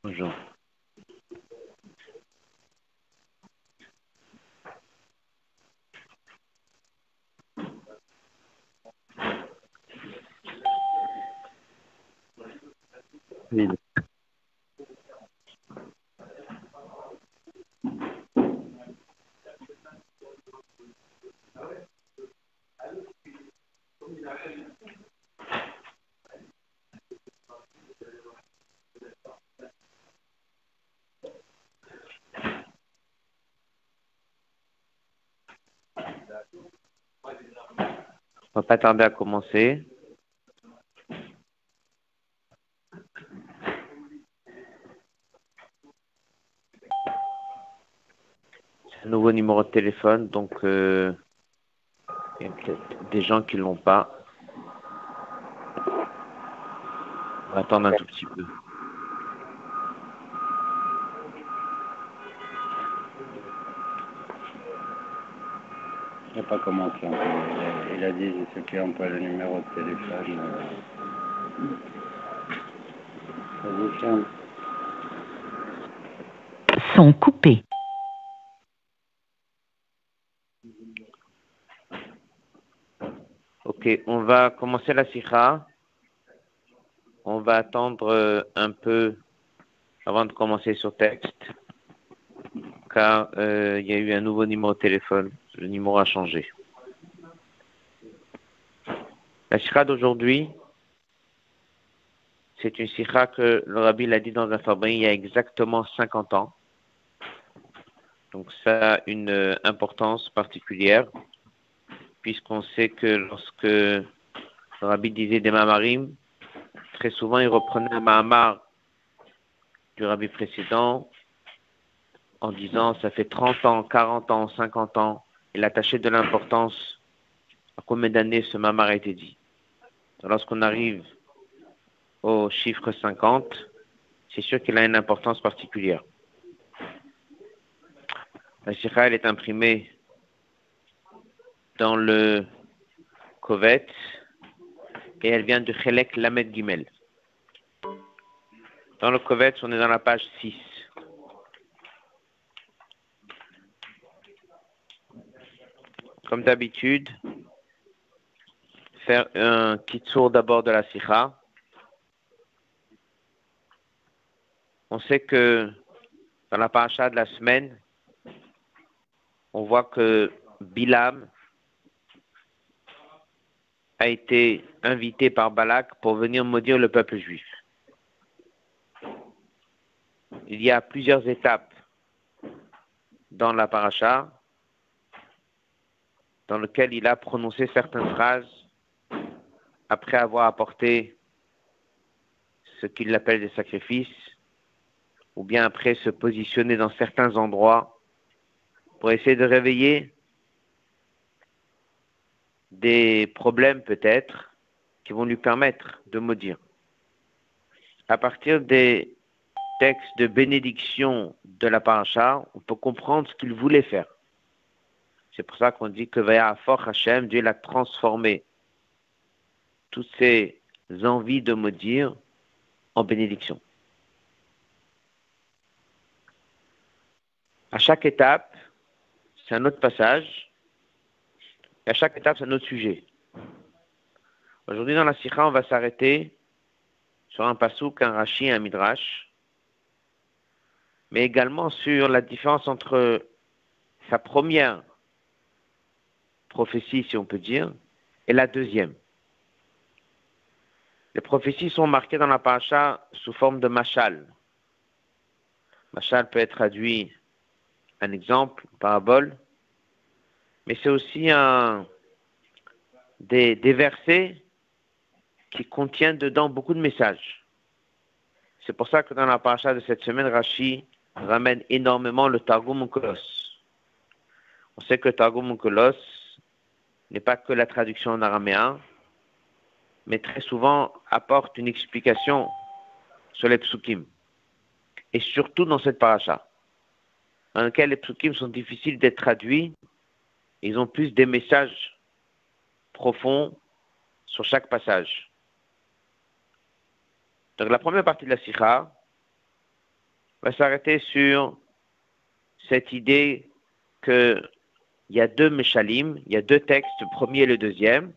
Bonjour. Vide. On va pas tarder à commencer. C'est un nouveau numéro de téléphone, donc il y a peut-être des gens qui l'ont pas. On va attendre un tout petit peu. Il n'a pas commencé encore. Il a dit ceux qui n'ont pas le numéro de téléphone. Vas-y, ferme. Sont coupés. Ok, on va commencer la sikha. On va attendre un peu avant de commencer sur texte, car il y a eu un nouveau numéro de téléphone. Le numéro a changé. La sikha d'aujourd'hui, c'est une sikha que le rabbi l'a dit dans un fabrique il y a exactement 50 ans. Donc ça a une importance particulière, puisqu'on sait que lorsque le rabbi disait des mamarim, très souvent il reprenait un mahamar du rabbi précédent en disant ça fait 30 ans, 40 ans, 50 ans, il attachait de l'importance à combien d'années ce mahamar a été dit. Lorsqu'on arrive au chiffre 50, c'est sûr qu'il a une importance particulière. La sikha, elle est imprimée dans le Kovet et elle vient de Chelek Lamed Gimel. Dans le Kovet, on est dans la page 6. Comme d'habitude, faire un petit tour d'abord de la sikha. On sait que dans la paracha de la semaine, on voit que Bilam a été invité par Balak pour venir maudire le peuple juif. Il y a plusieurs étapes dans la paracha dans lesquelles il a prononcé certaines phrases après avoir apporté ce qu'il appelle des sacrifices, ou bien après se positionner dans certains endroits pour essayer de réveiller des problèmes peut-être qui vont lui permettre de maudire. À partir des textes de bénédiction de la paracha, on peut comprendre ce qu'il voulait faire. C'est pour ça qu'on dit que Vaya'afor Hashem, Dieu l'a transformé toutes ces envies de maudire en bénédiction. À chaque étape, c'est un autre passage, et à chaque étape, c'est un autre sujet. Aujourd'hui, dans la sikha, on va s'arrêter sur un pasouk, un rashi, un midrash, mais également sur la différence entre sa première prophétie, si on peut dire, et la deuxième. Les prophéties sont marquées dans la paracha sous forme de mashal. Mashal peut être traduit un exemple, une parabole, mais c'est aussi des versets qui contiennent dedans beaucoup de messages. C'est pour ça que dans la paracha de cette semaine, Rashi ramène énormément le Targum Onkelos. On sait que le Targum Onkelos n'est pas que la traduction en araméen, mais très souvent apporte une explication sur les psukim. Et surtout dans cette paracha, dans laquelle les psukim sont difficiles d'être traduits, ils ont plus des messages profonds sur chaque passage. Donc la première partie de la sikha, va s'arrêter sur cette idée qu'il y a deux Meshalim, il y a deux textes, le premier et le deuxième.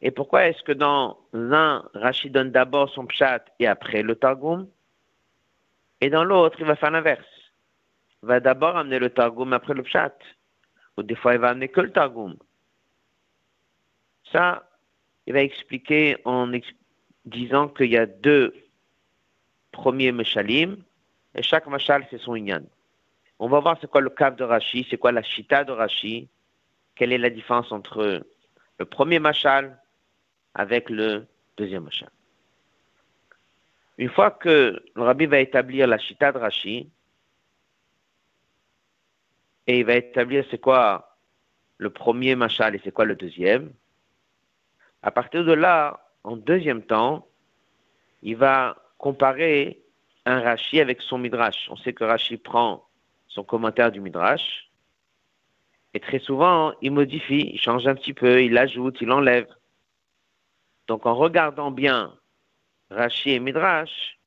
Et pourquoi est-ce que dans l'un, Rashi donne d'abord son pshat et après le Targum, et dans l'autre, il va faire l'inverse. Il va d'abord amener le Targum après le pshat. Ou des fois, il va amener que le Targum. Ça, il va expliquer en disant qu'il y a deux premiers Meshalim, et chaque Mashal, c'est son Inyan. On va voir c'est quoi le Kav de Rashi, c'est quoi la Shita de Rashi, quelle est la différence entre le premier Mashal avec le deuxième Mashal. Une fois que le Rabbi va établir la Shita de Rashi, et il va établir c'est quoi le premier Mashal et c'est quoi le deuxième, à partir de là, en deuxième temps, il va comparer un Rashi avec son Midrash. On sait que Rashi prend son commentaire du Midrash, et très souvent, il modifie, il change un petit peu, il ajoute, il enlève. Donc en regardant bien Rashi et Midrash,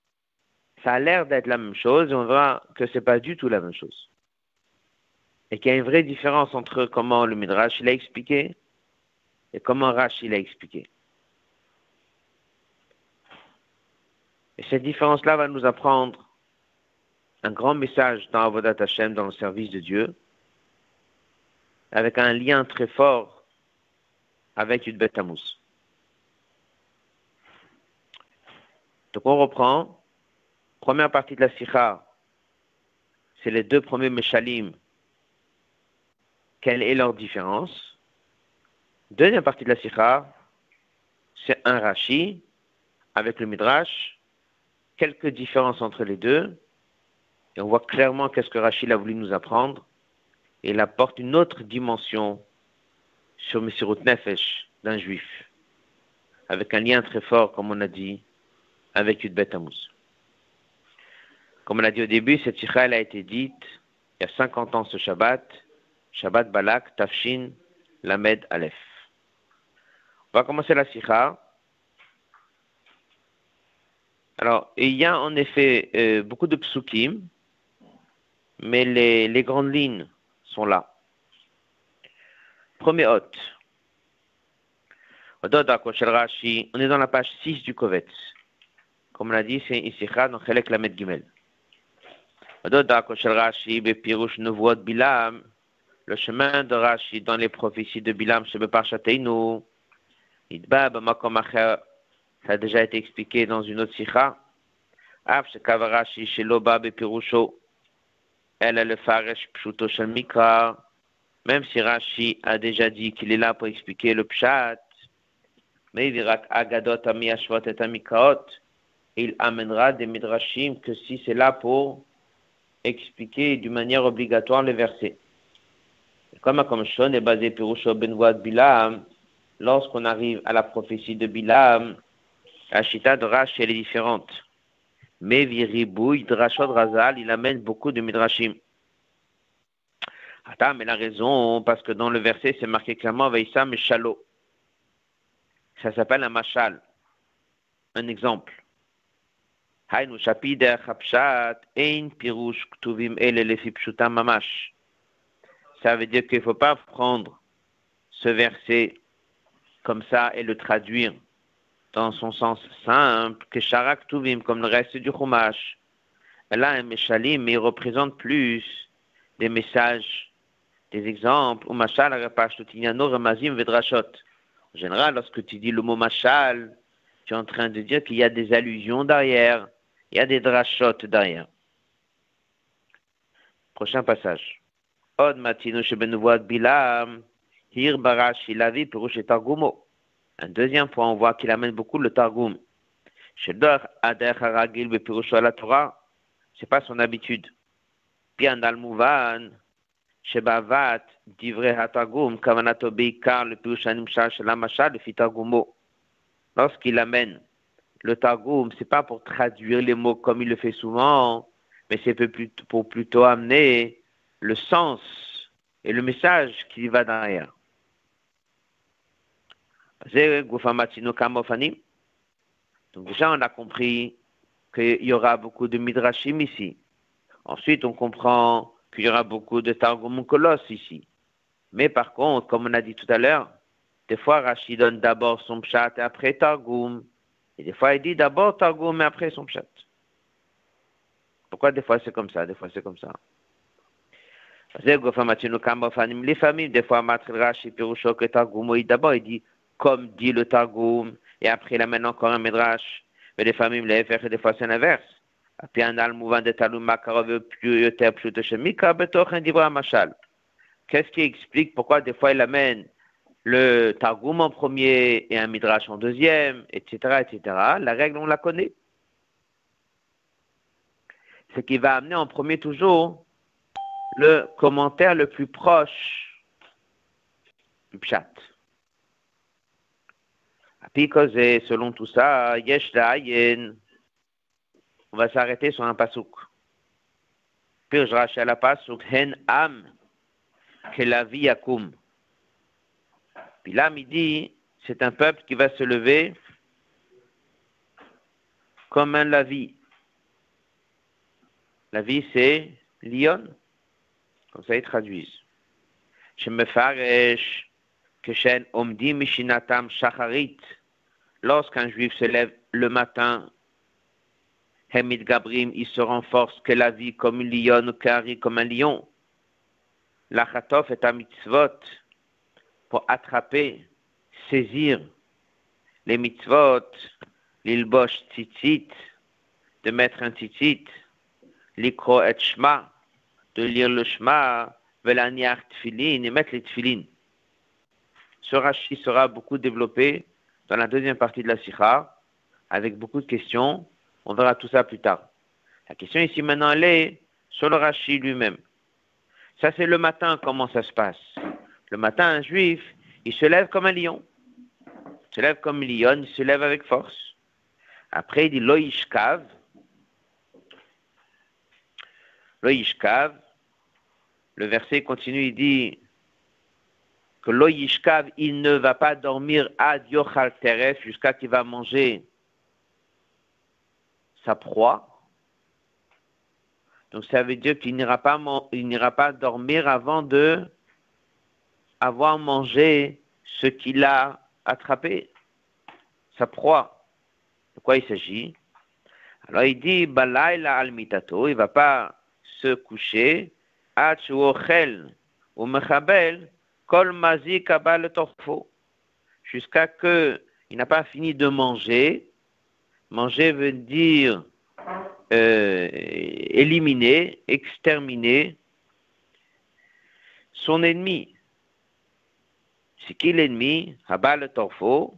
ça a l'air d'être la même chose, et on verra que ce n'est pas du tout la même chose. Et qu'il y a une vraie différence entre comment le Midrash il a expliqué et comment Rashi l'a expliqué. Et cette différence-là va nous apprendre un grand message dans Avodat Hashem, dans le service de Dieu, avec un lien très fort avec Yud Bet Tammuz. Donc on reprend. Première partie de la Sikha, c'est les deux premiers Meshalim. Quelle est leur différence? Deuxième partie de la Sikha, c'est un Rashi avec le Midrash. Quelques différences entre les deux. Et on voit clairement qu'est-ce que Rashi a voulu nous apprendre. Et il apporte une autre dimension sur Messirut Nefesh d'un juif. Avec un lien très fort, comme on a dit, avec Yud Bet Tammuz. Comme on a dit au début, cette sikha a été dite il y a 50 ans ce Shabbat, Shabbat Balak, Tafshin, Lamed, Aleph. On va commencer la sikha. Alors, il y a en effet beaucoup de psukim, mais les grandes lignes sont là. Premier hôte. On est dans la page 6 du Kovetz. Comme on l'a dit, c'est une sikha dans Chelek Lamed Gimel. Le chemin de Rashi dans les prophéties de Bilam, ça a déjà été expliqué dans une autre sikha. Même si Rashi a déjà dit qu'il est là pour expliquer le pshat, mais il amènera des midrashim que si c'est là pour expliquer d'une manière obligatoire les versets. Comme Shon est basé Pirusho Benvoad Bilam, lorsqu'on arrive à la prophétie de Bilam, la chita de Rashi elle est différente. Mais Viribouy, Drashod Razal, il amène beaucoup de midrashim. Attends, mais la raison, parce que dans le verset, c'est marqué clairement Vaïssa Meshalo. Ça s'appelle un mashal. Un exemple. Hainu Shapider Chapshat, Ein Pirush Ktuvim Ele Lefi Pshutam Mamash. Ça veut dire qu'il ne faut pas prendre ce verset comme ça et le traduire dans son sens simple, que Sharak Tuvim, comme le reste du Chumash. Là, un Meshalim, mais il représente plus des messages, des exemples, ou Mashal, Arapash, Tutignano, Ramazim, Vedrashot. En général, lorsque tu dis le mot Mashal, tu es en train de dire qu'il y a des allusions derrière, il y a des drashot derrière. Prochain passage. Od matino shebenuvoat bilam, hir barashi lavi perush et targumo. Un deuxième point, on voit qu'il amène beaucoup le targum. Shedor ader haragil be perush la Torah, c'est pas son habitude. Bien dans le mouvan, shebavat divrei hatargum kavanato beikar le perush animshal shelamashal le fitargumo. Lorsqu'il amène le targum, c'est pas pour traduire les mots comme il le fait souvent, mais c'est pour plutôt amener le sens et le message qui va derrière. Donc déjà, on a compris qu'il y aura beaucoup de midrashim ici. Ensuite, on comprend qu'il y aura beaucoup de Targum Kolos ici. Mais par contre, comme on a dit tout à l'heure, des fois Rashi donne d'abord son pshat et après Targum. Et des fois il dit d'abord Targum et après son pshat. Pourquoi des fois c'est comme ça, des fois c'est comme ça? Les familles, des fois Rashi Pirusho que Targum, d'abord il dit comme dit le Targum, et après il amène encore un midrash. Mais les familles, les faire des fois c'est l'inverse. Puis un almouvan de Talmud Makarov plus yoter plus de chemika betoch un divra machal. Qu'est-ce qui explique pourquoi des fois il amène le Targum en premier et un midrash en deuxième, etc., etc. La règle, on la connaît. C'est qu'il va amener en premier toujours le commentaire le plus proche du pshat. Puis, selon tout ça, yesh la'ayin, on va s'arrêter sur un pasouk. Puis, je rachète la pasouk, hen am, que la vie yakum. Puis là, il dit, c'est un peuple qui va se lever comme un lavi. La vie, c'est lion. Comme ça, ils traduisent. Je me faresh que shen omdi mishinatam shacharit. Lorsqu'un juif se lève le matin, Hemid Gabrim, il se renforce que la vie comme une lion ou kari comme un lion. La chatof est un mitzvot pour attraper, saisir les mitzvot, l'ilbosh tzitzit, de mettre un tzitzit, l'ikro et shma, de lire le shma, velaniar tfilin et mettre les tfilin. Ce rashi sera beaucoup développé dans la deuxième partie de la sikha, avec beaucoup de questions. On verra tout ça plus tard. La question ici maintenant, elle est sur le rashi lui-même. Ça, c'est le matin, comment ça se passe. Le matin, un juif, il se lève comme un lion. Il se lève comme un lion, il se lève avec force. Après, il dit lo yishkav. Lo yishkav. Le verset continue, il dit que lo yishkav, il ne va pas dormir ad yochal teref jusqu'à qu'il va manger sa proie. Donc ça veut dire qu'il n'ira pas dormir avant de avoir mangé ce qu'il a attrapé, sa proie. De quoi il s'agit? Alors il dit balayla al mitato, il va pas se coucher ad shuochel ou mechabel kol mazik abal torfo, jusqu'à que il n'a pas fini de manger. Manger veut dire éliminer, exterminer son ennemi. C'est qui l'ennemi? Habal Torfo.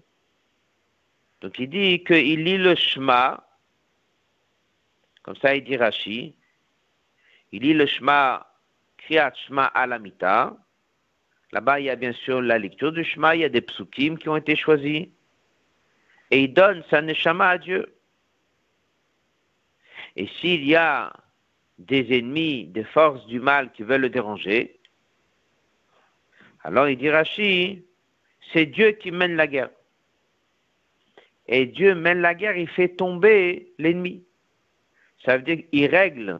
Donc il dit qu'il lit le Shema, comme ça il dit Rashi, il lit le Shema, Kriyat Shema Alamita. Là-bas il y a bien sûr la lecture du Shema, il y a des psukim qui ont été choisis, et il donne sa neshama à Dieu. Et s'il y a des ennemis, des forces du mal qui veulent le déranger, alors il dit Rashi, c'est Dieu qui mène la guerre. Et Dieu mène la guerre, il fait tomber l'ennemi. Ça veut dire qu'il règle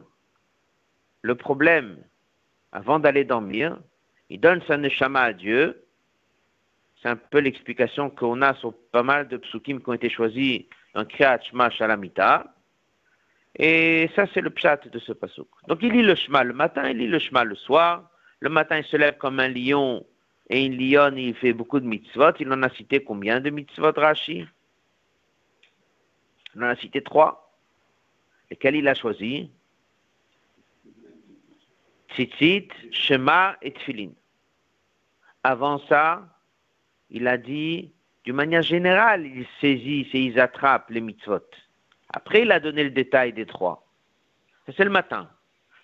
le problème avant d'aller dormir. Il donne sa neshama à Dieu. C'est un peu l'explication qu'on a sur pas mal de psukim qui ont été choisis dans Kriyat Shema Shalamita. Et ça, c'est le pshat de ce pasuk. Donc, il lit le Shema le matin, il lit le Shema le soir. Le matin, il se lève comme un lion, et une lionne, il fait beaucoup de mitzvot. Il en a cité combien de mitzvot, Rashi? Il en a cité 3. Lesquels il a choisi? Tzitzit, Shema et Tfilin. Avant ça, il a dit, d'une manière générale, ils saisissent et ils attrapent les mitzvot. Après, il a donné le détail des 3. Ça, c'est le matin.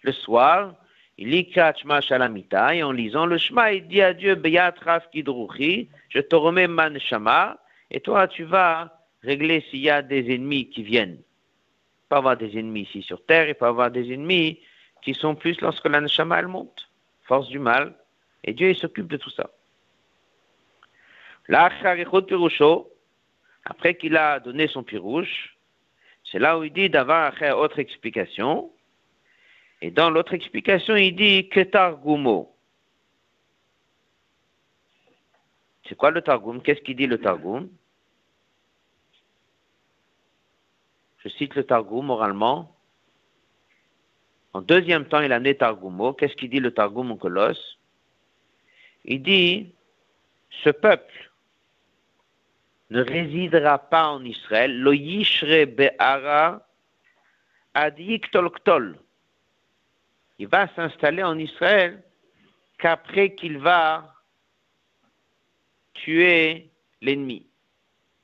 Le soir, il lit Kriyat Shema Shalamita, et en lisant le Shema, il dit à Dieu, Beyat Raf Kidruchi, je te remets ma neshama, et toi, tu vas régler s'il y a des ennemis qui viennent. Il peut y avoir des ennemis ici sur terre, il peut y avoir des ennemis qui sont plus lorsque la neshama, elle monte. Force du mal. Et Dieu, il s'occupe de tout ça. Là, après qu'il a donné son pirouche, C'est là où il dit d'avoir autre explication. Et dans l'autre explication, il dit que Targumo. C'est quoi le Targum? Qu'est-ce qu'il dit le Targum? Je cite le Targum oralement. En deuxième temps, il a amené Targumo. Qu'est-ce qu'il dit le Targum en Colosse? Il dit, ce peuple ne résidera pas en Israël. Lo yishre be'ara adik tolktol. Il va s'installer en Israël qu'après qu'il va tuer l'ennemi.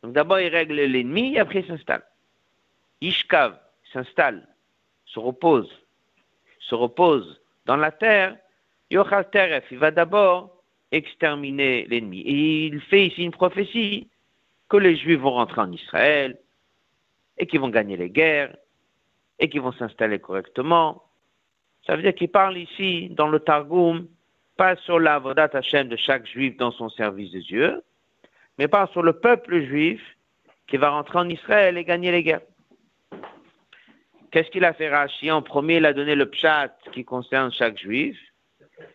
Donc d'abord, il règle l'ennemi et après il s'installe. Ishkav s'installe, se repose dans la terre. Yochal Teref, il va d'abord exterminer l'ennemi. Et il fait ici une prophétie que les Juifs vont rentrer en Israël et qu'ils vont gagner les guerres et qu'ils vont s'installer correctement. Ça veut dire qu'il parle ici, dans le Targum, pas sur la Avodat Hashem de chaque Juif dans son service de Dieu, mais parle sur le peuple juif qui va rentrer en Israël et gagner les guerres. Qu'est-ce qu'il a fait Rashi? En premier, il a donné le pshat qui concerne chaque Juif,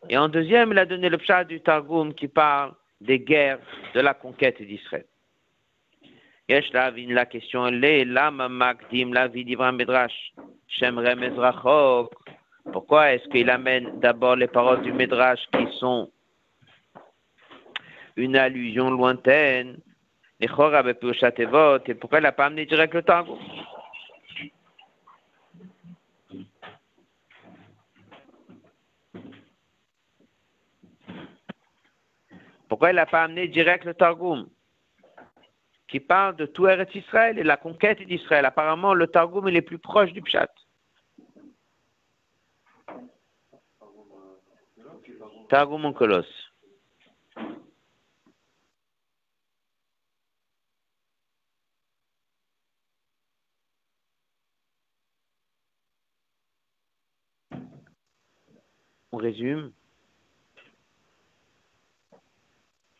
et en deuxième, il a donné le pshat du Targum qui parle des guerres, de la conquête d'Israël. Yesh Lavin, la question elle est, Lama Makdim Lavi Divra Medrash, Shem Remez Rachok. Pourquoi est-ce qu'il amène d'abord les paroles du Midrash qui sont une allusion lointaine, et pourquoi il n'a pas amené direct le Targum? Pourquoi il n'a pas amené direct le Targum qui parle de tout Eretz Israël et la conquête d'Israël? Apparemment, le Targum il est plus proche du Pshat. Targum en Colosse. On résume.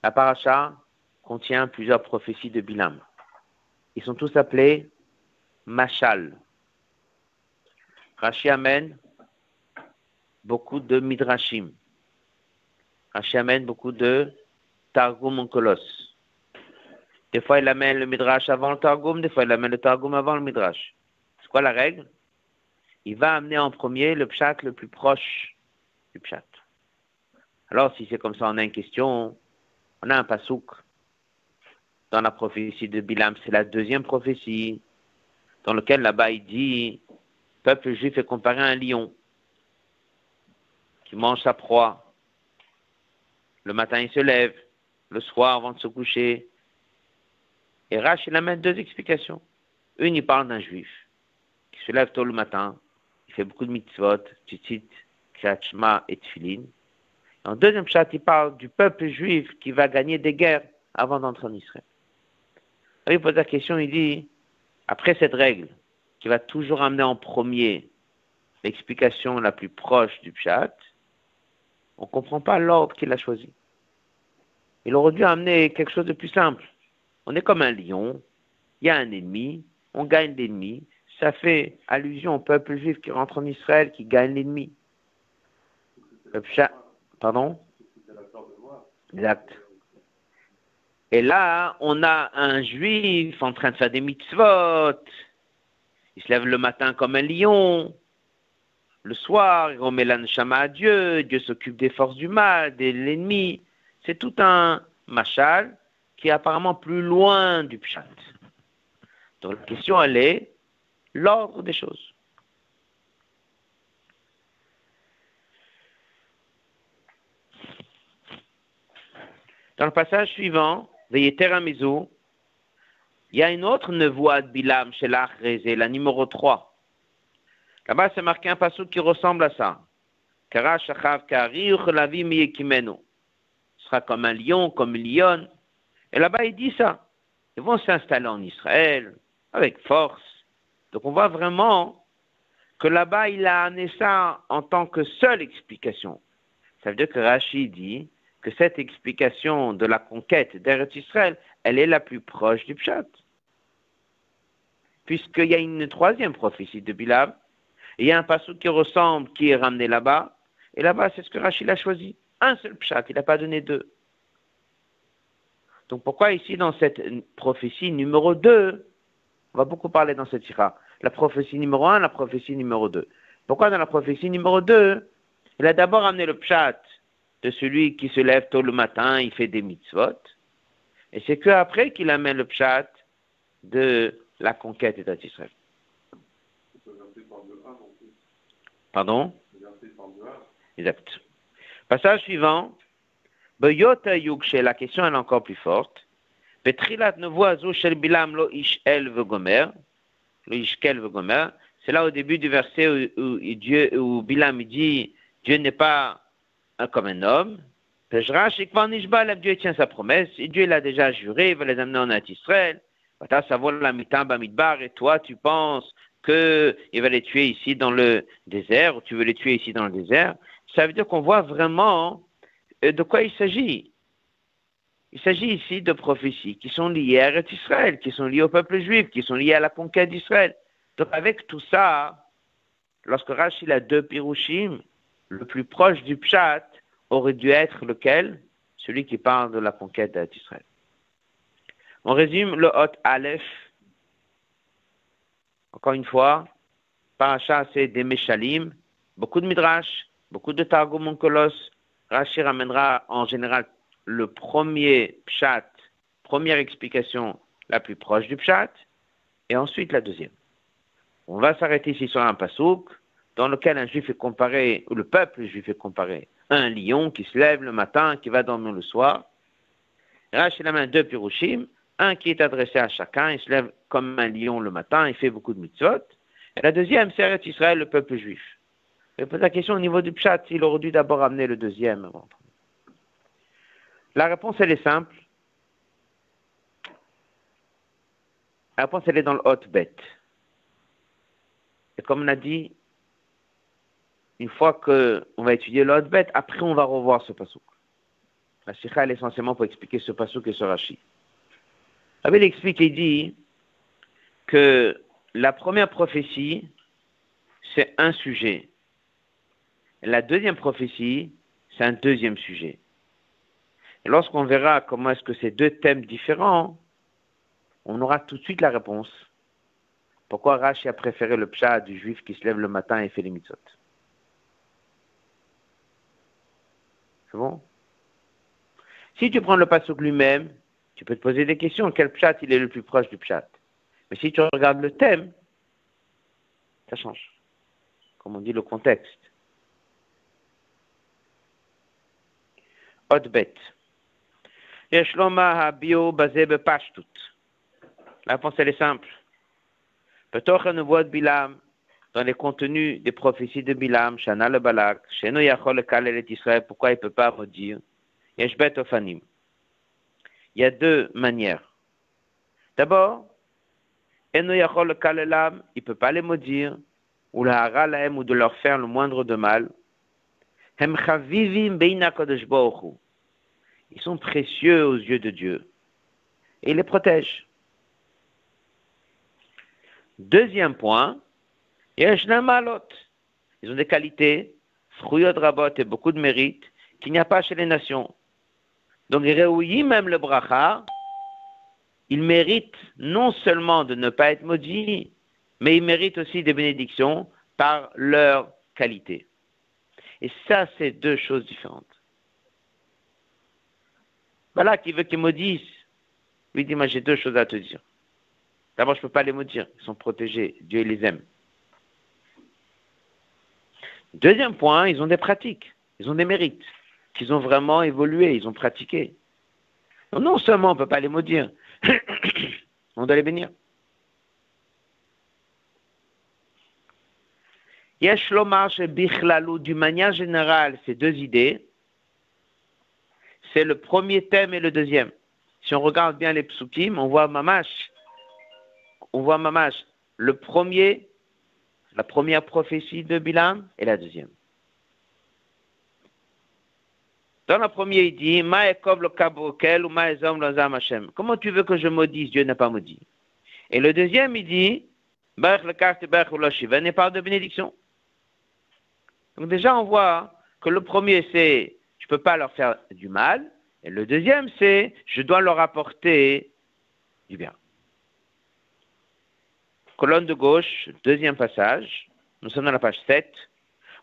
La paracha contient plusieurs prophéties de Bilam. Ils sont tous appelés Mashal. Rashi amène beaucoup de Midrashim. Rashi amène beaucoup de Targum en Colosse. Des fois, il amène le Midrash avant le Targum, des fois, il amène le Targum avant le Midrash. C'est quoi la règle? Il va amener en premier le Pshat le plus proche du Pshat. Alors, si c'est comme ça, on a une question, on a un pasouk dans la prophétie de Bilam, c'est la deuxième prophétie, dans laquelle là-bas il dit, le peuple juif est comparé à un lion qui mange sa proie. Le matin, il se lève, le soir, avant de se coucher. Et Rashi, il amène deux explications. Une, il parle d'un juif qui se lève tôt le matin, il fait beaucoup de mitzvot, tzitzit, kriyat shema et tefillin. En deuxième chat, il parle du peuple juif qui va gagner des guerres avant d'entrer en Israël. Alors, il pose la question, il dit, après cette règle, qui va toujours amener en premier l'explication la plus proche du pshat, on ne comprend pas l'ordre qu'il a choisi. Il aurait dû amener quelque chose de plus simple. On est comme un lion, il y a un ennemi, on gagne l'ennemi, ça fait allusion au peuple juif qui rentre en Israël, qui gagne l'ennemi. Le pshat, pardon? Exact. Et là, on a un juif en train de faire des mitzvot. Il se lève le matin comme un lion. Le soir, il remet la neshama à Dieu. Dieu s'occupe des forces du mal, de l'ennemi. C'est tout un machal qui est apparemment plus loin du pshat. Donc la question, elle est l'ordre des choses. Dans le passage suivant, Veyeter Amizu, il y a une autre nevoie de Bilam chez l'Achrézé, la numéro 3. Là-bas, c'est marqué un passage qui ressemble à ça. Kara shachav kari uchelavi miyekimenu. Ce sera comme un lion, comme une lionne. Et là-bas, il dit ça. Ils vont s'installer en Israël avec force. Donc, on voit vraiment que là-bas, il a amené ça en tant que seule explication. Ça veut dire que Rashi dit que cette explication de la conquête d'Eretz Israël, elle est la plus proche du Pshat. puisqu'il y a une troisième prophétie de Bilam. Et il y a un passouk qui ressemble, qui est ramené là-bas. Et là-bas, c'est ce que Rachid a choisi. Un seul pshat, il n'a pas donné deux. Donc pourquoi ici, dans cette prophétie numéro 2, on va beaucoup parler dans cette sira, la prophétie numéro 1, la prophétie numéro 2. Pourquoi dans la prophétie numéro 2, il a d'abord amené le pshat de celui qui se lève tôt le matin, il fait des mitzvot. Et c'est qu'après qu'il amène le pshat de la conquête d'État d'Israël. Pardon? Exact. Passage suivant. La question est encore plus forte. C'est là au début du verset où Bilam dit Dieu n'est pas comme un homme. Dieu tient sa promesse. Et Dieu l'a déjà juré, il va les amener en Israël. Et toi, tu penses qu'il va les tuer ici dans le désert, ou tu veux les tuer ici dans le désert. Ça veut dire qu'on voit vraiment de quoi il s'agit. Il s'agit ici de prophéties qui sont liées à Israël, qui sont liées au peuple juif, qui sont liées à la conquête d'Israël. Donc avec tout ça, lorsque Rachid a deux pirushim, le plus proche du pshat aurait dû être lequel? Celui qui parle de la conquête d'Israël. On résume le Hot Aleph. Encore une fois, Paracha c'est des Meshalim, beaucoup de Midrash, beaucoup de Targum Onkelos. Rashi ramènera en général le premier pshat, première explication la plus proche du pshat, et ensuite la deuxième. On va s'arrêter ici sur un pasouk dans lequel un juif est comparé, ou le peuple juif est comparé, à un lion qui se lève le matin, qui va dormir le soir. Rashi ramène deux pirushim, un qui est adressé à chacun, il se lève comme un lion le matin, il fait beaucoup de mitzvot. Et la deuxième, c'est Eretz Israël, le peuple juif. Je pose la question au niveau du pshat, il aurait dû d'abord amener le deuxième. La réponse, elle est simple. La réponse, elle est dans le hot bet. Et comme on a dit, une fois qu'on va étudier le hot bet, après on va revoir ce pasouk. La sikha, elle est essentiellement pour expliquer ce pasouk et ce Rashi. Rabbi explique et dit que la première prophétie, c'est un sujet. La deuxième prophétie, c'est un deuxième sujet. Et lorsqu'on verra comment est-ce que ces deux thèmes différents, on aura tout de suite la réponse. Pourquoi Rashi a préféré le pshat du juif qui se lève le matin et fait les mitzvot? C'est bon? Si tu prends le pasuk lui-même, tu peux te poser des questions. Quel pshat il est le plus proche du pshat? Mais si tu regardes le thème, ça change. Comme on dit, le contexte. Hotbet. La réponse, elle est simple. Dans les contenus des prophéties de Bilam, Shana le Balak, Sheno Yachol le Kalel et Israël, pourquoi il ne peut pas redire? Yeshbet Ofanim. Il y a deux manières. D'abord, Eno Yachol le Kalelam, il ne peut pas les maudire, ou le Hara Lahem, ou de leur faire le moindre de mal. Hem Chavivim Beina Kodesh Baruch Hu. Ils sont précieux aux yeux de Dieu. Et il les protège. Deuxième point, Yeshna Malot. Ils ont des qualités, Fruyot Rabot et beaucoup de mérites, qu'il n'y a pas chez les nations. Donc, Réouï, même le bracha, ils méritent non seulement de ne pas être maudits, mais ils méritent aussi des bénédictions par leur qualité. Et ça, c'est deux choses différentes. Voilà, qui veut qu'ils maudissent. Lui dit, moi j'ai deux choses à te dire. D'abord, je ne peux pas les maudire. Ils sont protégés. Dieu les aime. Deuxième point, ils ont des pratiques. Ils ont des mérites. Qu'ils ont vraiment évolué. Ils ont pratiqué. Donc, non seulement on ne peut pas les maudire, on doit les bénir. Yesh lomar shebichlalu, d'une manière générale, ces deux idées, c'est le premier thème et le deuxième. Si on regarde bien les psukim, on voit mamash le premier, la première prophétie de Bilam et la deuxième. Dans la première, il dit Ma'ekov lo kabrokel ou ma'ezom lo zam Hashem. Comment tu veux que je maudisse? Dieu n'a pas maudit. Et le deuxième, il dit Baruch lekach tebarach ula shiva, n'est pas de bénédiction. Donc déjà, on voit que le premier, c'est je ne peux pas leur faire du mal. Et le deuxième, c'est je dois leur apporter du bien. Colonne de gauche, deuxième passage. Nous sommes dans la page 7.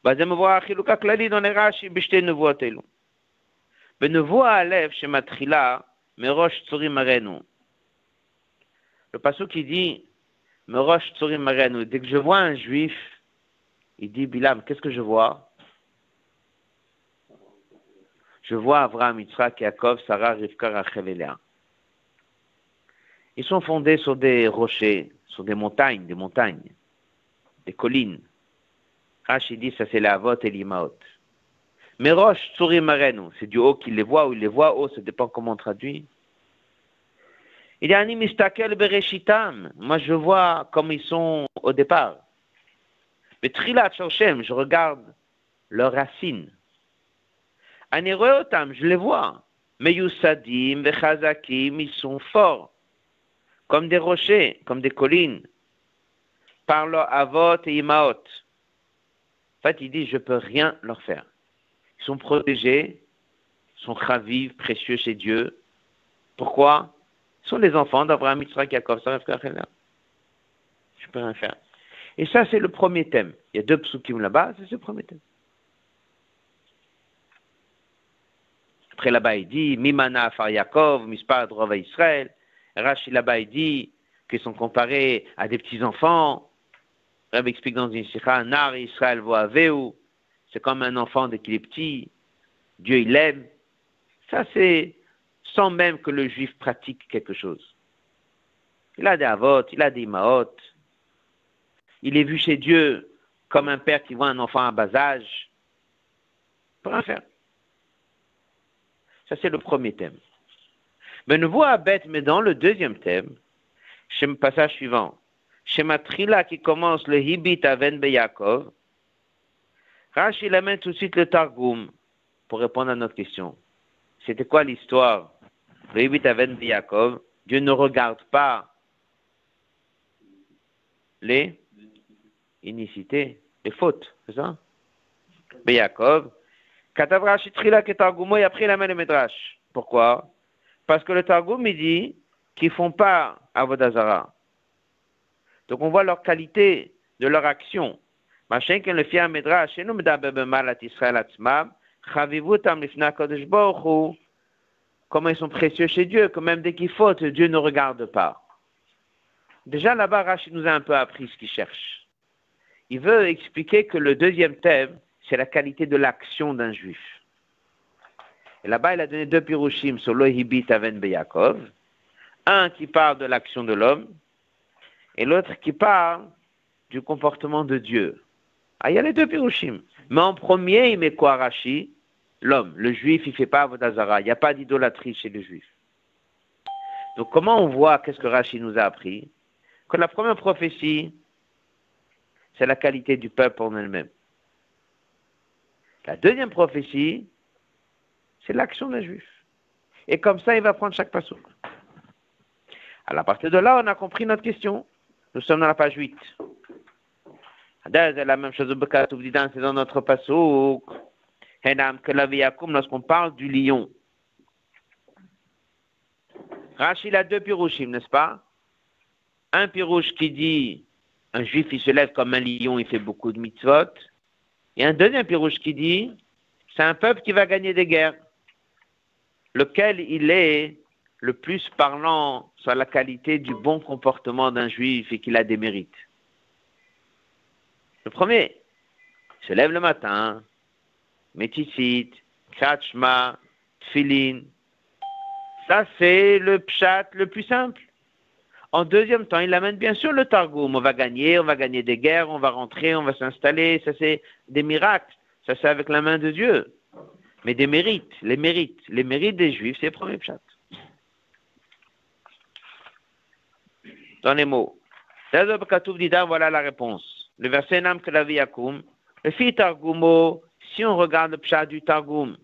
dans les Rashi b'shte nevuot elu. Benevoa alev shematrila merosh tzurim marenu. Le passage qui dit merosh tzurim marenu. Dès que je vois un juif, il dit Bilam, qu'est-ce que je vois? Je vois Avraham, Yitzhak, Yaakov, Sarah, Rivka, Rachel et Léa. Ils sont fondés sur des rochers, sur des montagnes, des collines. Rashi dit, ça c'est la Avot et l'Imaot. Mais Rosh, Tzurim Marenu, c'est du haut qu'il les voit ou il les voit haut, ça dépend comment on traduit. Il dit, Ani mistakel bereshitam. Moi je vois comme ils sont au départ. Mais Trilat Shoshem, je regarde leurs racines. Ani Roeotam, je les vois. Mais Yusadim, Vechazakim, ils sont forts. Comme des rochers, comme des collines. Par leur Avot et Imaot. En fait, il dit, je ne peux rien leur faire. Ils sont protégés, ils sont chaviv, précieux chez Dieu. Pourquoi? Ils sont les enfants d'Abraham, Yitzhak, Yaakov, Sarah, Rivka, Rachel. Je ne peux rien faire. Et ça, c'est le premier thème. Il y a 2 psukim là-bas, c'est le premier thème. Après là-bas, il dit, Mimana afar Yaakov, Mispar Drova Israël. Rashi là-bas, il dit qu'ils sont comparés à des petits-enfants. Rabbi explique dans une sikha, Nar Israël voaveu, c'est comme un enfant dès qu'il est petit. Dieu, il l'aime. Ça, c'est sans même que le juif pratique quelque chose. Il a des avot, il a des imaot. Il est vu chez Dieu comme un père qui voit un enfant à bas âge. Il peut rien faire. Ça, c'est le premier thème. Mais nous voyons à bête, mais dans le deuxième thème, chez le passage suivant, chez Matrila qui commence le Hibit Aven Beyakov, Rashi il amène tout de suite le Targum pour répondre à notre question. C'était quoi l'histoire? Le Hibit Aven Beyakov, Dieu ne regarde pas les inicités, les fautes, c'est ça? Beyakov, Katav Rashi Trila qui Targumo et après il amène le Midrash. Pourquoi? Parce que le Targum il dit qu'ils font pas Avodah Zarah. Donc on voit leur qualité de leur action. Machin que le fier Midrash, et nous medaber b'malat Israël atzmam, chavivutam lifna kodesh baruch hu, comment ils sont précieux chez Dieu, que même dès qu'ils fautent, Dieu ne regarde pas. Déjà là-bas, Rashi nous a un peu appris ce qu'il cherche. Il veut expliquer que le deuxième thème, c'est la qualité de l'action d'un juif. Et là-bas, il a donné 2 pirushim sur le Hibit Aven Beyakov. Un qui parle de l'action de l'homme, et l'autre qui parle du comportement de Dieu. Ah, il y a les 2 pirushim. Mais en premier, il met quoi, Rashi? L'homme. Le juif, il ne fait pas Avodah Zarah. Il n'y a pas d'idolâtrie chez le juif. Donc, comment on voit, qu'est-ce que Rashi nous a appris? Que la première prophétie, c'est la qualité du peuple en elle-même. La deuxième prophétie, c'est l'action d'un juif. Et comme ça, il va prendre chaque passouk. À partir de là, on a compris notre question. Nous sommes dans la page 8. C'est la même chose c'est dans notre passouk. Lorsqu'on parle du lion. Rashi il a 2 pirouchim, n'est-ce pas? Un pirouche qui dit un juif il se lève comme un lion, il fait beaucoup de mitzvot. Et un deuxième pirouche qui dit c'est un peuple qui va gagner des guerres. Lequel il est le plus parlant sur la qualité du bon comportement d'un juif et qu'il a des mérites. Le premier, il se lève le matin, métissit, kachma, tfilin. Ça, c'est le pshat le plus simple. En deuxième temps, il amène bien sûr le Targum. On va gagner des guerres, on va rentrer, on va s'installer. Ça, c'est des miracles. Ça, c'est avec la main de Dieu. Mais des mérites, les mérites des Juifs, c'est le premier pshat. Dans les mots. Voilà la réponse. Le verset Nam Kelavi Yakum. Le fi Targumo, si on regarde le pshat du Targum,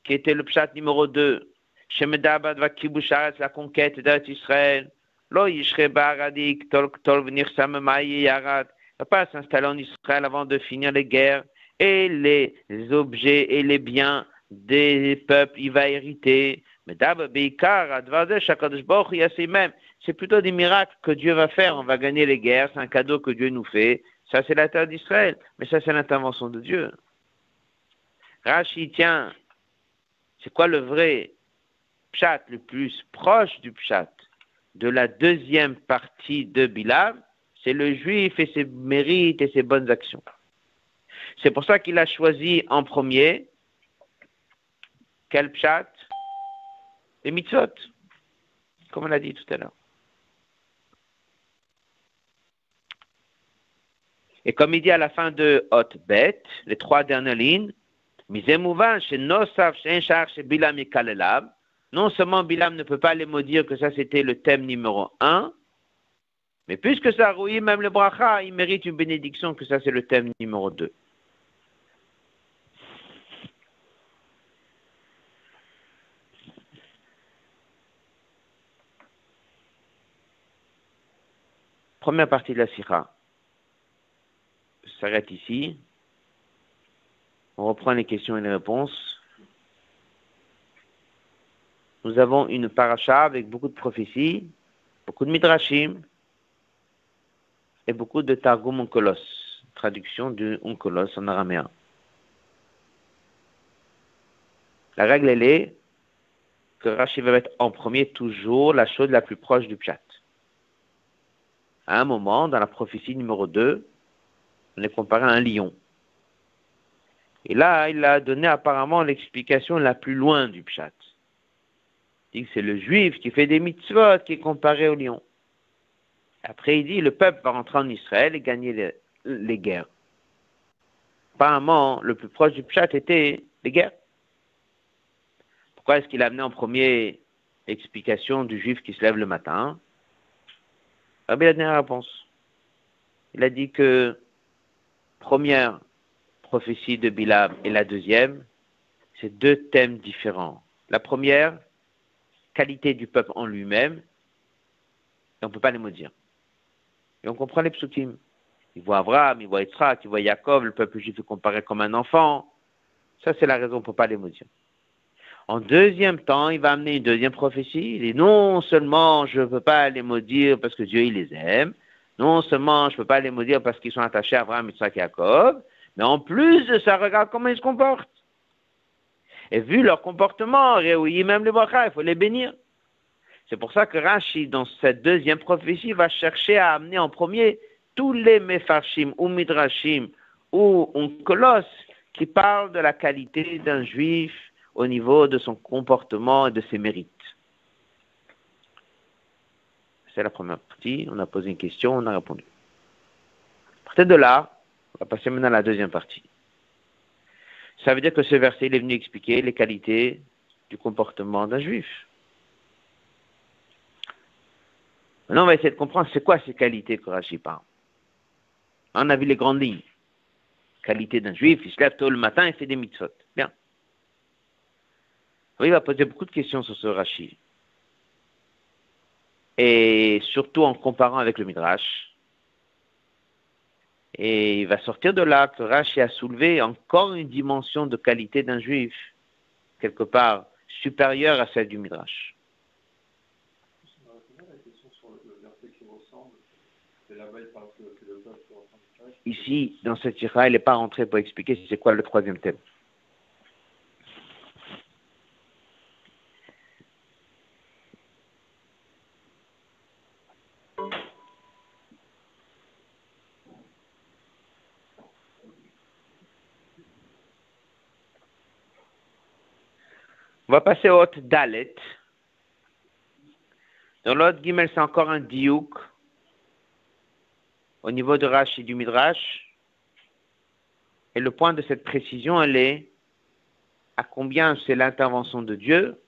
qui était le pshat numéro 2, Shemedabad va Kibusharet, la conquête d'Israël, Lo yishre baradik tol venir samemaï yarat. Il ne va pas s'installer en Israël avant de finir les guerres et les objets et les biens des peuples, il va hériter. Mais d'abord, c'est plutôt des miracles que Dieu va faire. On va gagner les guerres, c'est un cadeau que Dieu nous fait. Ça, c'est la terre d'Israël, mais ça, c'est l'intervention de Dieu. Rashi, tiens, c'est quoi le vrai pshat, le plus proche du pshat de la deuxième partie de Bilam? C'est le juif et ses mérites et ses bonnes actions. C'est pour ça qu'il a choisi en premier quel pshat? Les mitzvot, comme on l'a dit tout à l'heure. Et comme il dit à la fin de Hot Bet, les 3 dernières lignes, non seulement Bilam ne peut pas les maudire que ça c'était le thème numéro 1, mais puisque ça rouille même le bracha, il mérite une bénédiction que ça c'est le thème numéro 2. Première partie de la sikha s'arrête ici. On reprend les questions et les réponses. Nous avons une paracha avec beaucoup de prophéties, beaucoup de midrashim et beaucoup de targum onkelos, traduction du onkelos en araméen. La règle elle est que Rashi va mettre en premier toujours la chose la plus proche du pshat. À un moment, dans la prophétie numéro 2, on est comparé à un lion. Et là, il a donné apparemment l'explication la plus loin du pshat. Il dit que c'est le juif qui fait des mitzvot qui est comparé au lion. Après, il dit le peuple va rentrer en Israël et gagner les guerres. Apparemment, le plus proche du pshat était les guerres. Pourquoi est-ce qu'il a amené en premier l'explication du juif qui se lève le matin? Rabbi a donné la réponse. Il a dit que première prophétie de Bilam et la deuxième, c'est 2 thèmes différents. La première, qualité du peuple en lui-même, et on ne peut pas les maudire. Et on comprend les psukim. Il voit Abraham, il voit Yitzhak, il voit Yaakov, le peuple juif est comparé comme un enfant. Ça, c'est la raison, on ne peut pas les maudire. En deuxième temps, il va amener une deuxième prophétie. Il dit non seulement je ne peux pas les maudire parce que Dieu il les aime, non seulement je ne peux pas les maudire parce qu'ils sont attachés à Abraham, Yitzhak et Yaakov, mais en plus de ça, regarde comment ils se comportent. Et vu leur comportement, même les brachas, il faut les bénir. C'est pour ça que Rashi, dans cette deuxième prophétie, va chercher à amener en premier tous les mefarshim ou midrashim ou onkelos qui parlent de la qualité d'un juif au niveau de son comportement et de ses mérites. C'est la première partie. On a posé une question, on a répondu. À partir de là, on va passer maintenant à la deuxième partie. Ça veut dire que ce verset il est venu expliquer les qualités du comportement d'un juif. Maintenant, on va essayer de comprendre c'est quoi ces qualités que Rashi parle. On a vu les grandes lignes. Qualité d'un juif, il se lève tôt le matin et fait des mitzvot. Bien. Oui, il va poser beaucoup de questions sur ce Rashi. Et surtout en comparant avec le Midrash. Et il va sortir de là que Rashi a soulevé encore une dimension de qualité d'un juif, quelque part supérieure à celle du Midrash. Ici, dans cette tira, il n'est pas rentré pour expliquer c'est quoi le troisième thème. On va passer au Hot Dalet. Dans l'autre Gimel, c'est encore un diouk au niveau de Rashi et du Midrash. Et le point de cette précision, elle est à combien c'est l'intervention de Dieu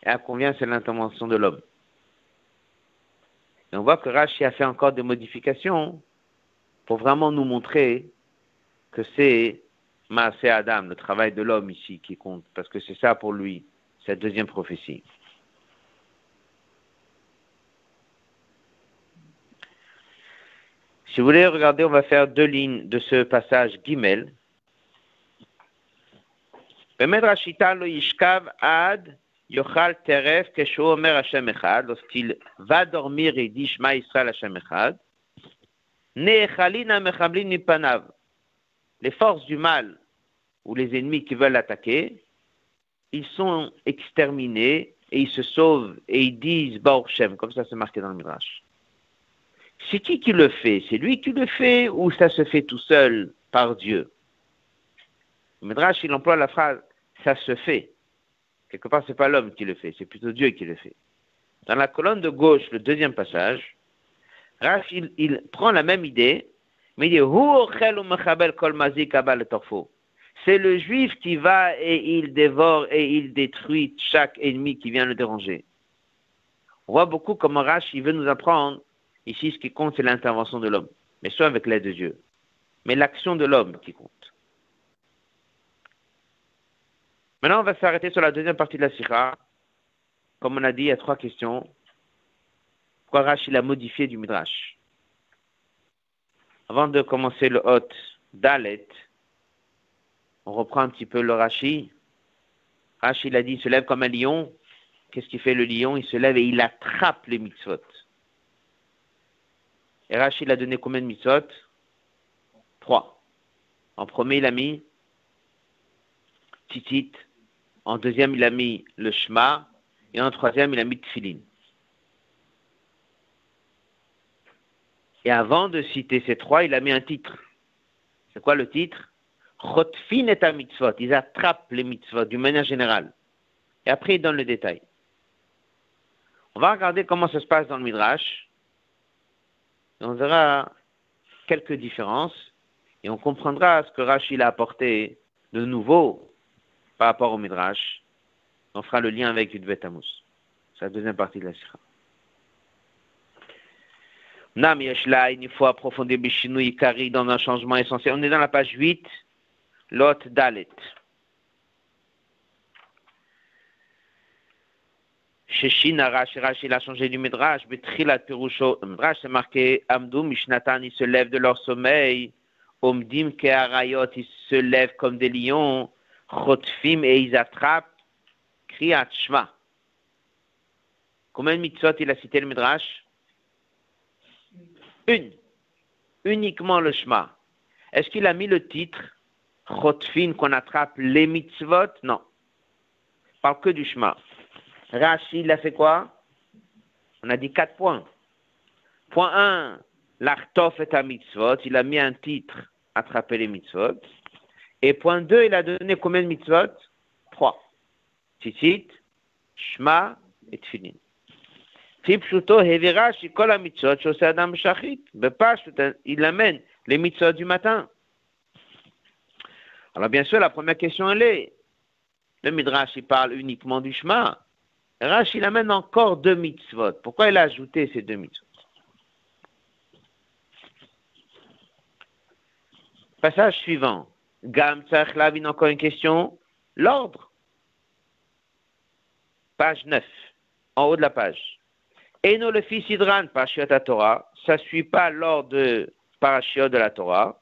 et à combien c'est l'intervention de l'homme. Et on voit que Rashi a fait encore des modifications pour vraiment nous montrer que c'est Maaseh Adam, le travail de l'homme ici qui compte, parce que c'est ça pour lui, cette deuxième prophétie. Si vous voulez regarder, on va faire 2 lignes de ce passage Gimel. Lorsqu'il va dormir et dit Shema Yisrael Hashem Echad, les forces du mal ou les ennemis qui veulent l'attaquer, ils sont exterminés et ils se sauvent et ils disent Baruch Shem, comme ça c'est marqué dans le Midrash. C'est qui le fait? C'est lui qui le fait ou ça se fait tout seul par Dieu? Le Midrash, il emploie la phrase ça se fait. Quelque part, c'est pas l'homme qui le fait, c'est plutôt Dieu qui le fait. Dans la colonne de gauche, le 2e passage, Rash, il prend la même idée, mais il dit c'est le juif qui va et il dévore et il détruit chaque ennemi qui vient le déranger. On voit beaucoup comment Rash, il veut nous apprendre, ici ce qui compte c'est l'intervention de l'homme, mais soit avec l'aide de Dieu, mais l'action de l'homme qui compte. Maintenant, on va s'arrêter sur la 2e partie de la Sikha. Comme on a dit, il y a 3 questions. Pourquoi Rashi l'a modifié du Midrash? Avant de commencer le Hot Dalet, on reprend un petit peu le Rashi. Rashi, il a dit, il se lève comme un lion. Qu'est-ce qu'il fait le lion? Il se lève et il attrape les mitzvot. Et Rashi, il a donné combien de mitzvot? 3. En premier, il a mis Tzitzit. En deuxième, il a mis le Shema. Et en troisième, il a mis Tfilin. Et avant de citer ces 3, il a mis un titre. C'est quoi le titre? Chotfin et a mitzvot. Ils attrapent les mitzvot d'une manière générale. Et après, il donne le détail. On va regarder comment ça se passe dans le Midrash. Et on verra quelques différences. Et on comprendra ce que Rashi a apporté de nouveau par rapport au Midrash. On fera le lien avec Yud Bet Amos. C'est la 2e partie de la Sikha. Nam Yeshla, il faut approfondir Bishinu Ikari dans un changement essentiel. On est dans la page 8, Lot Dalet. Sheshin Arash, il a changé du Midrash. Betrilat Pirusho. Le Midrash, c'est marqué Amdou Mishnatan, ils se lèvent de leur sommeil. Omdim Keharayot, ils se lèvent comme des lions. Chotfim, et ils attrapent Kriyat Shema. Combien de mitzvot il a cité le Midrash? 1. Uniquement le Shema. Est-ce qu'il a mis le titre Chotfin qu'on attrape les mitzvot? Non. Il parle que du Shema. Rashi, il a fait quoi? On a dit 4 points. Point 1, l'Artof et à mitzvot. Il a mis un titre attraper les mitzvot. Et point 2, il a donné combien de mitzvot? 3. Tzitzit, Shema et Tfilin. Il amène les mitzvot du matin. Alors bien sûr, la première question, elle est, le Midrash, il parle uniquement du Shema. Rashi, il amène encore 2 mitzvot. Pourquoi il a ajouté ces 2 mitzvot? Passage suivant. Gam Tzach Lavin, encore une question. L'ordre. Page 9, en haut de la page. Eno le fils Sidran, Parashiot à Torah. Ça ne suit pas l'ordre de Parashiot de la Torah.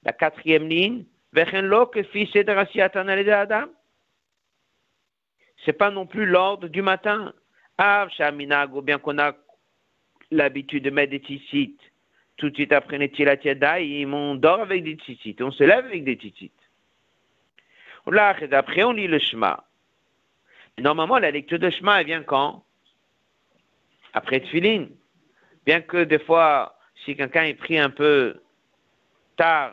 La 4e ligne. Vechenlo que fils Edrasiatan al Adam. C'est pas non plus l'ordre du matin. Av Shaminago, bien qu'on a l'habitude de mettre des tzitzit. Tout de suite après Netilat Yadayim, on dort avec des tzitzit. On se lève avec des tzitzit. Après, on lit le Shema. Normalement, la lecture de Shema, elle vient quand? Après Tfilin. Bien que des fois, si quelqu'un est pris un peu tard,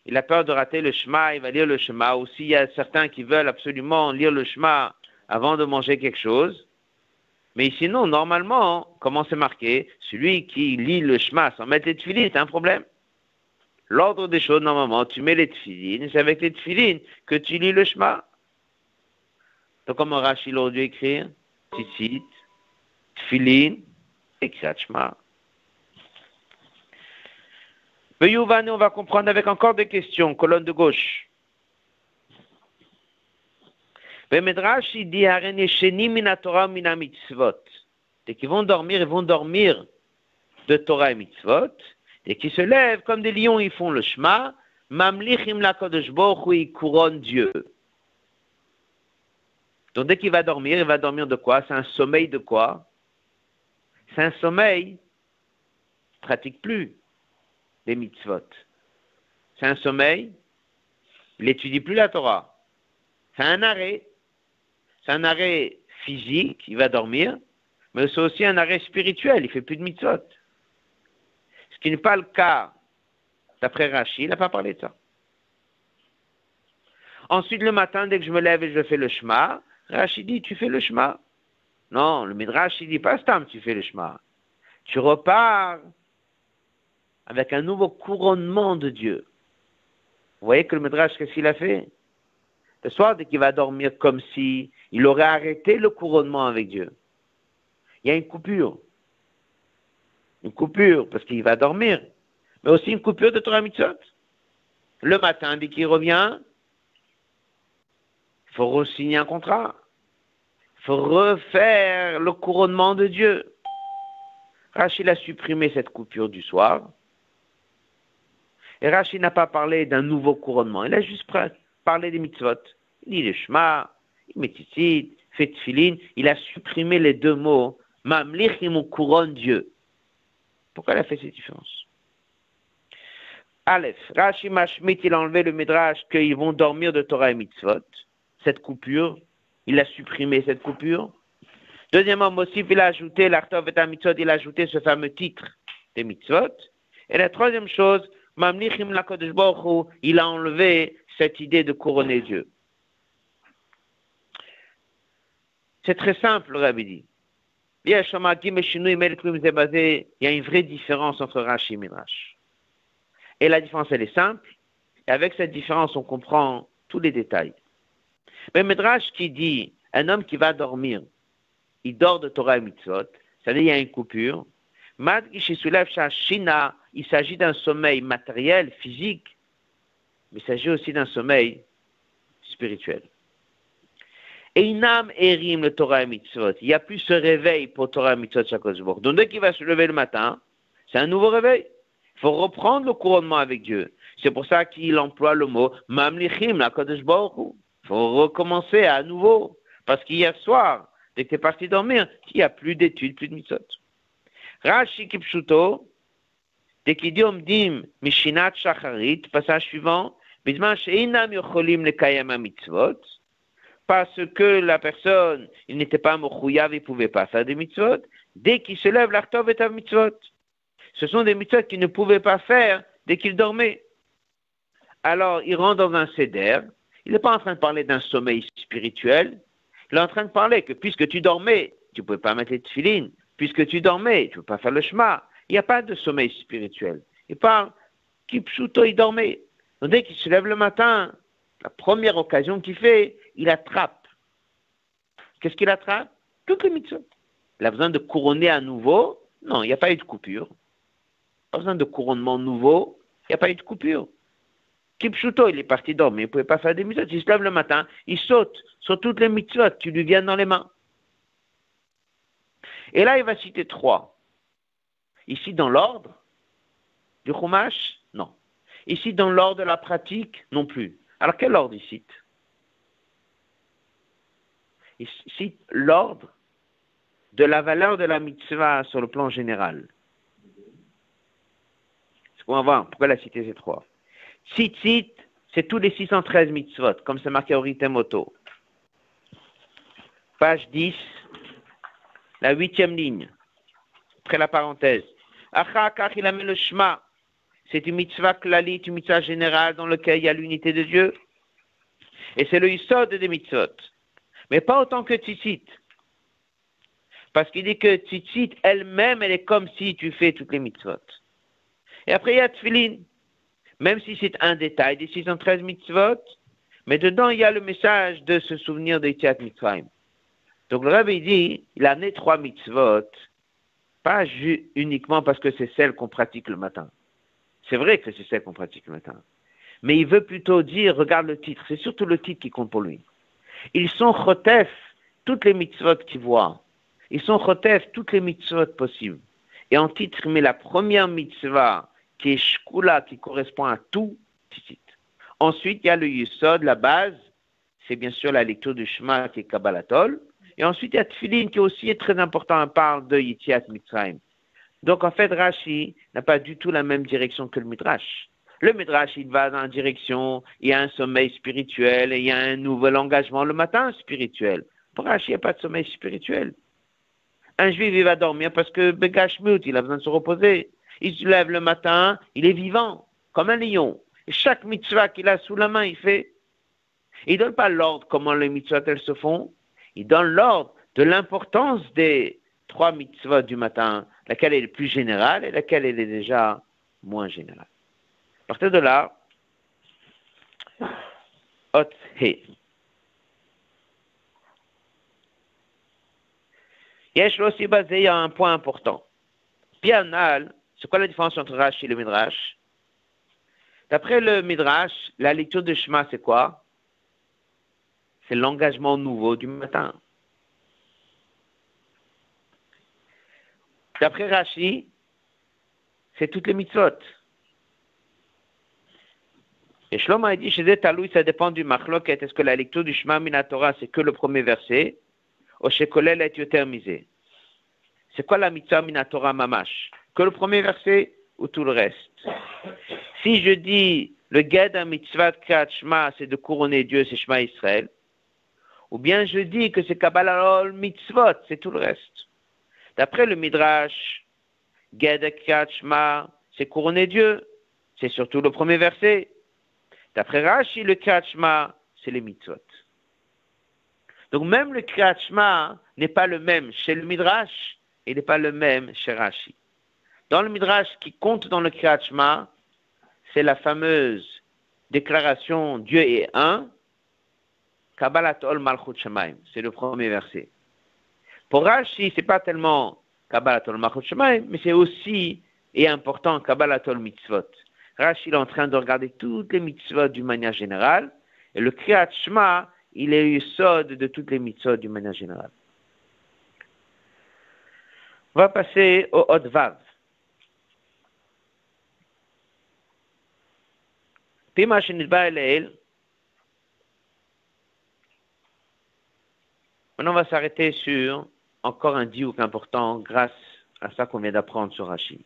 il a peur de rater le Shema, il va lire le Shema. Ou s'il y a certains qui veulent absolument lire le Shema avant de manger quelque chose. Mais sinon, normalement, comment c'est marqué? Celui qui lit le Shema sans mettre les Tfilin, c'est un problème. L'ordre des choses, normalement, tu mets les Tfilin, c'est avec les Tfilin que tu lis le Shema. Donc, comment Rashi aurait dû écrire? Tzitzit, Tfilin et Kriyat Shema. On va comprendre avec encore des questions. Colonne de gauche. Le Midrash, il dit, dès qu'ils vont dormir, ils vont dormir de Torah et mitzvot. Dès qu'ils se lèvent, comme des lions, ils font le Shema. Mamlichim lakodesh baruch hu, ils couronnent Dieu. Donc dès qu'il va dormir, il va dormir de quoi? C'est un sommeil de quoi? C'est un sommeil, il ne pratique plus les mitzvot. C'est un sommeil, il n'étudie plus la Torah. C'est un arrêt. C'est un arrêt physique, il va dormir, mais c'est aussi un arrêt spirituel, il ne fait plus de mitzvot. Ce qui n'est pas le cas d'après Rashi, il n'a pas parlé de ça. Ensuite, le matin, dès que je me lève et je fais le Shema, Rashi dit, tu fais le Shema. Non, le Midrash, il dit pas Stam, tu fais le Shema. Tu repars avec un nouveau couronnement de Dieu. Vous voyez que le Midrash, qu'est-ce qu'il a fait? Le soir, dès qu'il va dormir comme si il aurait arrêté le couronnement avec Dieu. Il y a une coupure. Une coupure, parce qu'il va dormir. Mais aussi une coupure de Torah Mitzvot. Le matin, dès qu'il revient, il faut re-signer un contrat. Il faut refaire le couronnement de Dieu. Rachid a supprimé cette coupure du soir. Et Rachid n'a pas parlé d'un nouveau couronnement. Il a juste parlé des mitzvot. Il dit le Shema, il met tzitzit, fait tefillin. Il a supprimé les deux mots. Mamlichim couronne Dieu. Pourquoi il a fait cette différence? Aleph, Rashi Mashmit, il a enlevé le Midrash qu'ils vont dormir de Torah et mitzvot. Cette coupure, il a supprimé cette coupure. Deuxièmement, Mosif, il a ajouté l'Artov et mitzvot, il a ajouté ce fameux titre des mitzvot. Et la troisième chose, Mamlichim lakodesh baruch hu, il a enlevé cette idée de couronner Dieu. C'est très simple, le Rabbi dit. Il y a une vraie différence entre Rashi et Midrash. Et la différence, elle est simple. Et avec cette différence, on comprend tous les détails. Mais Midrash qui dit, un homme qui va dormir, il dort de Torah et Mitzvot, c'est-à-dire il y a une coupure. Il s'agit d'un sommeil matériel, physique, mais il s'agit aussi d'un sommeil spirituel. Einam erim le Torah et Mitzvot. Il n'y a plus ce réveil pour Torah et Mitzvot chaque jour. Donc dès qu'il va se lever le matin, c'est un nouveau réveil. Il faut reprendre le couronnement avec Dieu. C'est pour ça qu'il emploie le mot Mamlichim la Kodesh Baruch Hu. Il faut recommencer à nouveau. Parce qu'hier soir, dès que tu es parti dormir, il n'y a plus d'études, plus de mitzvot. Rashi Kipshuto, dès qu'il dit Omdim Mishinat Shacharit, passage suivant, Bizman Sheinam Yocholim Lekayam Mitzvot, parce que la personne, il n'était pas Mochouyav, il ne pouvait pas faire des mitzvot, dès qu'il se lève, l'Artov est un mitzvot. Ce sont des mitzvot qu'il ne pouvait pas faire dès qu'il dormait. Alors, il rentre dans un seder. Il n'est pas en train de parler d'un sommeil spirituel. Il est en train de parler que puisque tu dormais, tu ne pouvais pas mettre les tefillin. Puisque tu dormais, tu ne peux pas faire le shema. Il n'y a pas de sommeil spirituel. Il parle, Kipshuto, il dormait. Donc, dès qu'il se lève le matin, la première occasion qu'il fait, il attrape. Qu'est-ce qu'il attrape? Toutes les mitzvot. Il a besoin de couronner à nouveau. Non, il n'y a pas eu de coupure. Pas besoin de couronnement nouveau, il n'y a pas eu de coupure. Kipshuto, il est parti dormir, il ne pouvait pas faire des mitzvot. Il se lève le matin, il saute sur toutes les mitzvot qui lui viennent dans les mains. Et là, il va citer 3. Ici, dans l'ordre du Chumash, non. Ici, dans l'ordre de la pratique, non plus. Alors, quel ordre il cite? Il cite l'ordre de la valeur de la mitzvah sur le plan général. On va voir pourquoi il a cité ces 3. Tzitzit, c'est tous les 613 mitzvot, comme c'est marqué au Ritemoto. Page 10, la 8e ligne, après la parenthèse. Achakach, il amène le Shema. C'est une mitzvah klalit, une mitzvah générale dans laquelle il y a l'unité de Dieu. Et c'est le Yisod des mitzvot. Mais pas autant que Tzitzit. Parce qu'il dit que Tzitzit, elle-même, elle est comme si tu fais toutes les mitzvot. Et après, il y a Tfilin. Même si c'est un détail des 613 mitzvot, mais dedans, il y a le message de se souvenir des Yetziat Mitzrayim. Donc, le Rabbi dit, il a amené 3 mitzvot, pas uniquement parce que c'est celle qu'on pratique le matin. C'est vrai que c'est celle qu'on pratique le matin. Mais il veut plutôt dire, regarde le titre, c'est surtout le titre qui compte pour lui. Ils sont chotef, toutes les mitzvot qu'il voit. Ils sont chotef, toutes les mitzvot possibles. Et en titre, il met la première mitzvah qui est shkula, qui correspond à tout, tzitzit. Ensuite, il y a le yesod, la base, c'est bien sûr la lecture du Shema qui est Kabbalatol. Et ensuite, il y a Tfilin qui aussi est très important, on parle de Yitziat Mitzrayim. Donc en fait, Rashi n'a pas du tout la même direction que le Midrash. Le Midrash, il va dans la direction, il y a un sommeil spirituel, et il y a un nouvel engagement le matin spirituel. Pour Rashi, il n'y a pas de sommeil spirituel. Un juif, il va dormir parce que Begashmut, il a besoin de se reposer. Il se lève le matin, il est vivant, comme un lion. Et chaque mitzvah qu'il a sous la main, il fait. Il ne donne pas l'ordre comment les mitzvahs elles se font. Il donne l'ordre de l'importance des 3 mitzvahs du matin, laquelle est la plus générale et laquelle elle est déjà moins générale. À partir de là, Hot He. Yesh aussi basé, il y a un point important. Pianal, c'est quoi la différence entre Rashi et le Midrash? D'après le Midrash, la lecture de Shema, c'est quoi? C'est l'engagement nouveau du matin. D'après Rashi, c'est toutes les mitzvot. Et Shlomo a dit, chez Taloui, ça dépend du machloket. Est-ce que la lecture du Shema Minatora, c'est que le premier verset? Ou chez Kolel est yotermisé? C'est quoi la mitzvah Minatora Mamash? Que le premier verset ou tout le reste? Si je dis, le guet d'un mitzvah de Kriyat Shema, c'est de couronner Dieu, c'est Shema Israël. Ou bien je dis que c'est Kabbalah mitzvot, c'est tout le reste. D'après le Midrash, guet de Kriyat Shema, c'est couronner Dieu, c'est surtout le premier verset. D'après Rashi, le Kriyat Shema, c'est les mitzvot. Donc même le Kriyat Shema n'est pas le même chez le Midrash, il n'est pas le même chez Rashi. Dans le Midrash, ce qui compte dans le Kriyat Shema, c'est la fameuse déclaration Dieu est un, Kabbalat Ol Malchut Shemaim, c'est le premier verset. Pour Rashi, c'est pas tellement Kabbalat Ol Malchut Shemaim, mais c'est aussi et important Kabbalat Ol Mitzvot. Rashi est en train de regarder toutes les mitzvot d'une manière générale, et le Kriyat Shema, il est le sod de toutes les mitzvot d'une manière générale. On va passer au Hod Vav. Pima Shenidba Eleel. Maintenant, on va s'arrêter sur encore un diouk important grâce à ça qu'on vient d'apprendre sur Rashi.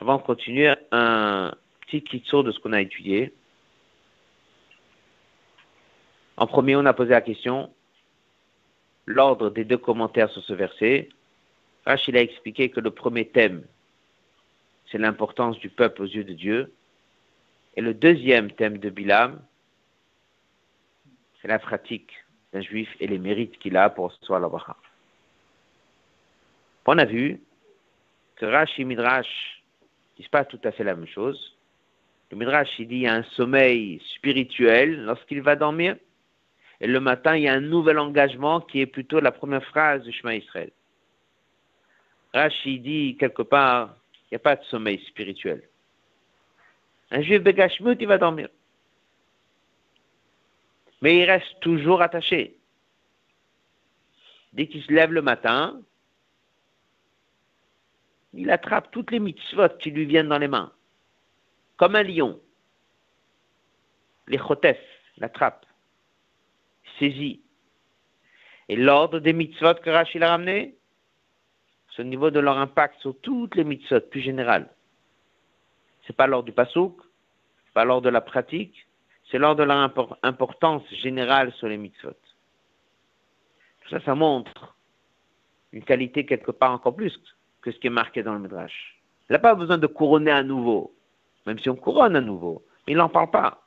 Avant de continuer, un petit kitsour de ce qu'on a étudié. En premier, on a posé la question, l'ordre des 2 commentaires sur ce verset. Rashi a expliqué que le premier thème, c'est l'importance du peuple aux yeux de Dieu. Et le deuxième thème de Bilam, c'est la pratique d'un juif et les mérites qu'il a pour recevoir la bracha. On a vu que Rashi et Midrash ne disent pas tout à fait la même chose. Le Midrash, il dit qu'il y a un sommeil spirituel lorsqu'il va dormir. Et le matin, il y a un nouvel engagement qui est plutôt la première phrase du Shema Israël. Rashi dit quelque part, il n'y a pas de sommeil spirituel. Un juif Begashmut, il va dormir. Mais il reste toujours attaché. Dès qu'il se lève le matin, il attrape toutes les mitzvot qui lui viennent dans les mains. Comme un lion. Les chotef l'attrape. Saisit. Et l'ordre des mitzvot que Rashi a ramené, c'est au niveau de leur impact sur toutes les mitzvot plus générales. C'est pas l'ordre du pasouk, c'est pas l'ordre de la pratique, c'est l'ordre de leur importance générale sur les mitzvot. Tout ça, ça montre une qualité quelque part encore plus que ce qui est marqué dans le Midrash. Il n'a pas besoin de couronner à nouveau, même si on couronne à nouveau, mais il n'en parle pas,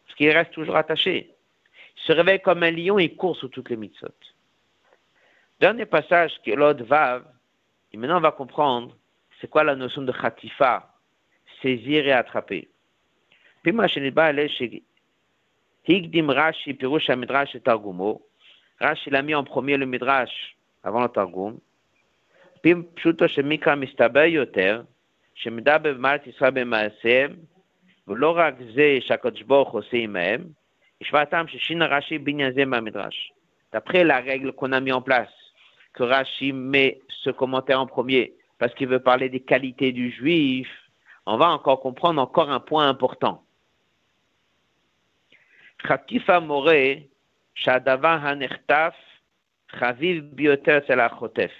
parce qu'il reste toujours attaché. Il se réveille comme un lion et il court sur toutes les mitzvot. Dernier passage qui est l'Hod Vav, et maintenant on va comprendre c'est quoi la notion de khatifa, saisir et attraper. Pima Shenidba Eleel Higdim Rashi Pirush HaMidrash et Targumo. Rashi l'a mis en premier le Midrash avant le Targum. Pim Pshuto Shemikra Mistaber Yoter Shemdaber B'Malat Yisrael B'Maaseim V'lo rak ze שהקדוש ברוך הוא עושה עמהם השפעתם ששינה רש"י בעניין זה מהמדרש. D'après la règle qu'on a mis en place, que Rashi met ce commentaire en premier, parce qu'il veut parler des qualités du juif, on va encore comprendre encore un point important. Khatifa more, shadava hanechtaf, chaviv bioter selachotef.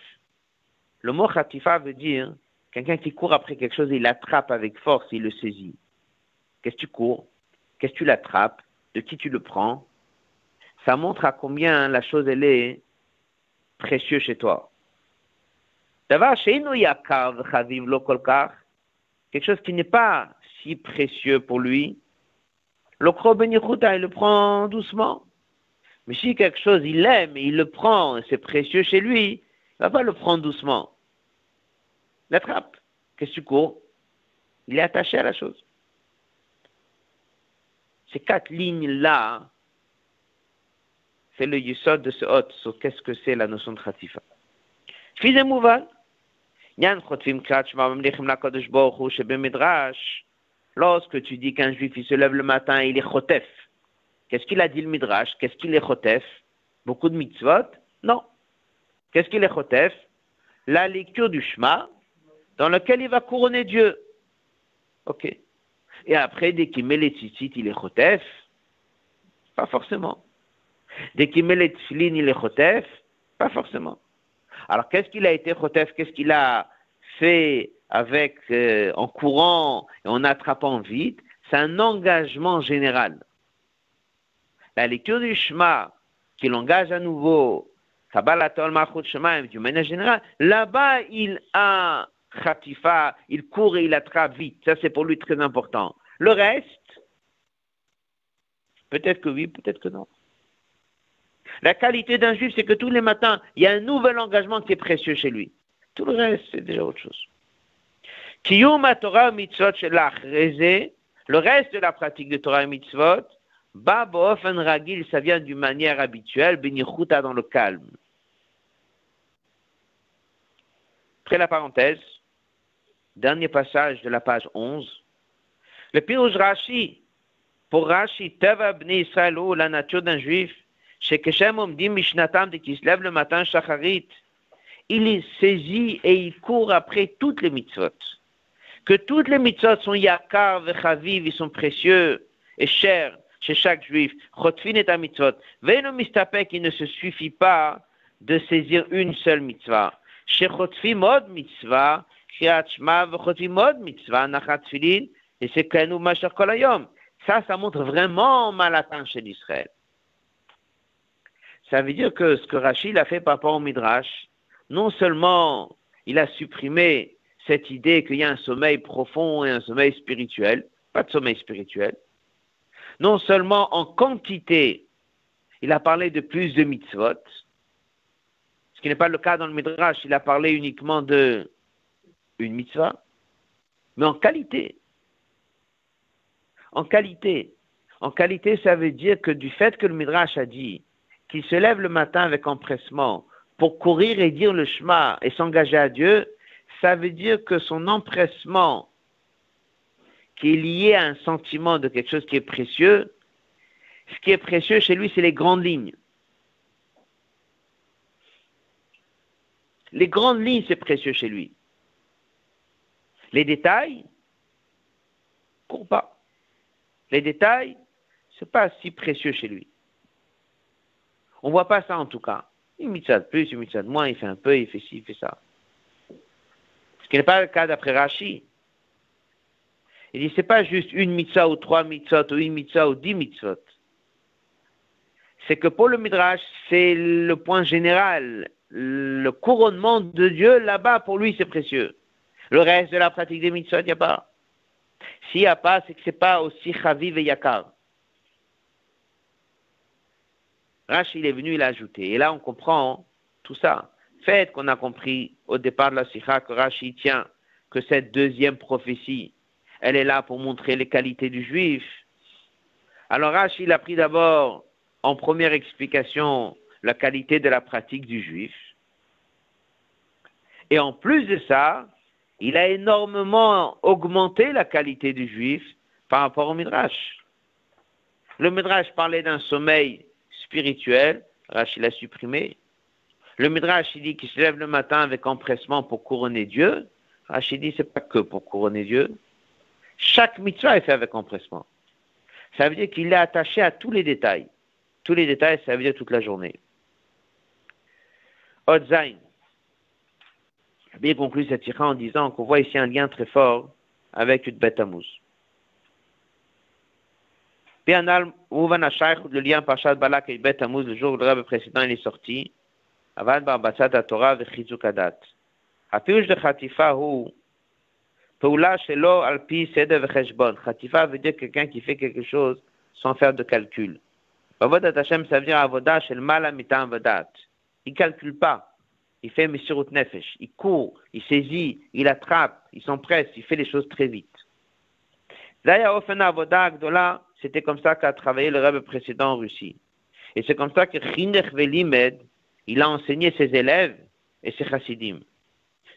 Le mot khatifa veut dire quelqu'un qui court après quelque chose, il l'attrape avec force, il le saisit. Qu'est-ce que tu cours? Qu'est-ce que tu l'attrapes? De qui tu le prends? Ça montre à combien la chose, elle est précieuse chez toi. Quelque chose qui n'est pas si précieux pour lui, l'okro benichuta, il le prend doucement. Mais si quelque chose, il l'aime et il le prend, et c'est précieux chez lui, il ne va pas le prendre doucement. L'attrape. Qu'est-ce que tu cours? Il est attaché à la chose. Ces 4 lignes-là, c'est le yesod de ce hôte sur qu'est-ce que c'est la notion de khatifa. Fils mouval. Lorsque tu dis qu'un juif il se lève le matin, il est chotef. Qu'est-ce qu'il a dit le midrash? Qu'est-ce qu'il est chotef? Beaucoup de mitzvot? Non. Qu'est-ce qu'il est chotef? La lecture du Shema, dans lequel il va couronner Dieu. Ok. Et après, dès qu'il met les tzitzit, il est chotef? Pas forcément. Dès qu'il met les tfilin, il est chotef? Pas forcément. Alors, qu'est-ce qu'il a été chotef? Qu'est-ce qu'il a fait avec, en courant et en attrapant vite? C'est un engagement général. La lecture du Shema, qui l'engage à nouveau, Kabbalatol Malchut Shemaim, d'une manière générale, là-bas, il a khatifa, il court et il attrape vite. Ça, c'est pour lui très important. Le reste, peut-être que oui, peut-être que non. La qualité d'un juif, c'est que tous les matins, il y a un nouvel engagement qui est précieux chez lui. Tout le reste, c'est déjà autre chose. Kiyum Torah mitzvot shelach rezé, le reste de la pratique de Torah et mitzvot, ba bo'ofen ragil, ça vient d'une manière habituelle, benichuta dans le calme. Après la parenthèse, dernier passage de la page 11, le pirouge Rashi, pour Rashi, Teva bnei Israël, la nature d'un juif, chez Keshem Omdim Mishnatam, dès qu'il se lève le matin, Shacharit, il est saisi et il court après toutes les mitzvot. Que toutes les mitzvot sont yakar vechaviv, ils sont précieux et chers chez chaque juif. Chotfin et ta mitzvot. Veino mistapek, il ne se suffit pas de saisir une seule mitzvah. Chez Chotfim mod mitzvah, Kriyat Shema vechotfim mod mitzvah, Nachat Tfilin, et c'est Kenu Masher Kolayom. Ça montre vraiment Malatan chez l'Israël. Ça veut dire que ce que Rachid a fait par rapport au Midrash, non seulement il a supprimé cette idée qu'il y a un sommeil profond et un sommeil spirituel, pas de sommeil spirituel, non seulement en quantité, il a parlé de plus de mitzvot, ce qui n'est pas le cas dans le Midrash, il a parlé uniquement de une mitzvah, mais en qualité. En qualité. En qualité, ça veut dire que du fait que le Midrash a dit qu'il se lève le matin avec empressement pour courir et dire le Shema et s'engager à Dieu, ça veut dire que son empressement, qui est lié à un sentiment de quelque chose qui est précieux, ce qui est précieux chez lui, c'est les grandes lignes. Les grandes lignes, c'est précieux chez lui. Les détails, court pas. Les détails, c'est pas si précieux chez lui. On voit pas ça en tout cas. Une mitzvah de plus, une mitzvah de moins, il fait un peu, il fait ci, il fait ça. Ce qui n'est pas le cas d'après Rashi. Il dit, c'est pas juste une mitzvah ou 3 mitzvot ou une mitzvah ou 10 mitzvot. C'est que pour le Midrash, c'est le point général. Le couronnement de Dieu, là-bas, pour lui, c'est précieux. Le reste de la pratique des mitzvot, il n'y a pas. S'il n'y a pas, c'est que ce n'est pas aussi chaviv et yakar. Rashi, il est venu, il a ajouté. Et là, on comprend tout ça. Fait qu'on a compris au départ de la sikha que Rashi tient que cette deuxième prophétie, elle est là pour montrer les qualités du juif. Alors Rashi, il a pris d'abord, en première explication, la qualité de la pratique du juif. Et en plus de ça, il a énormément augmenté la qualité du juif par rapport au Midrash. Le Midrash parlait d'un sommeil spirituel, Rashi l'a supprimé. Le Midrash, il dit qu'il se lève le matin avec empressement pour couronner Dieu. Rashi dit, c'est pas que pour couronner Dieu. Chaque mitzvah est fait avec empressement. Ça veut dire qu'il est attaché à tous les détails. Tous les détails, ça veut dire toute la journée. Odzain. Bien conclu cette sikha en disant qu'on voit ici un lien très fort avec une bête Tammuz. Bianal Ouvan Ashaych, le lien Parashat Balak et bête Tammuz, le jour où le Rebbe précédent il est sorti, Avad Barbatzat HaTorah v'chizuk hadat. Hapirush de Khatifa hu Paoula shelo alpi seder v'cheshbon. Khatifa veut dire quelqu'un qui fait quelque chose sans faire de calcul. Avodat Hashem, ça veut dire avodah shel mala mitam vadat. Il calcule pas. Il fait Messirut Nefesh. Il court, il saisit, il attrape, il s'empresse, il fait les choses très vite. Zaya Ofena Avodah Agdola, c'était comme ça qu'a travaillé le Rebbe précédent en Russie. Et c'est comme ça que Chinech Velimed, il a enseigné ses élèves et ses chassidim.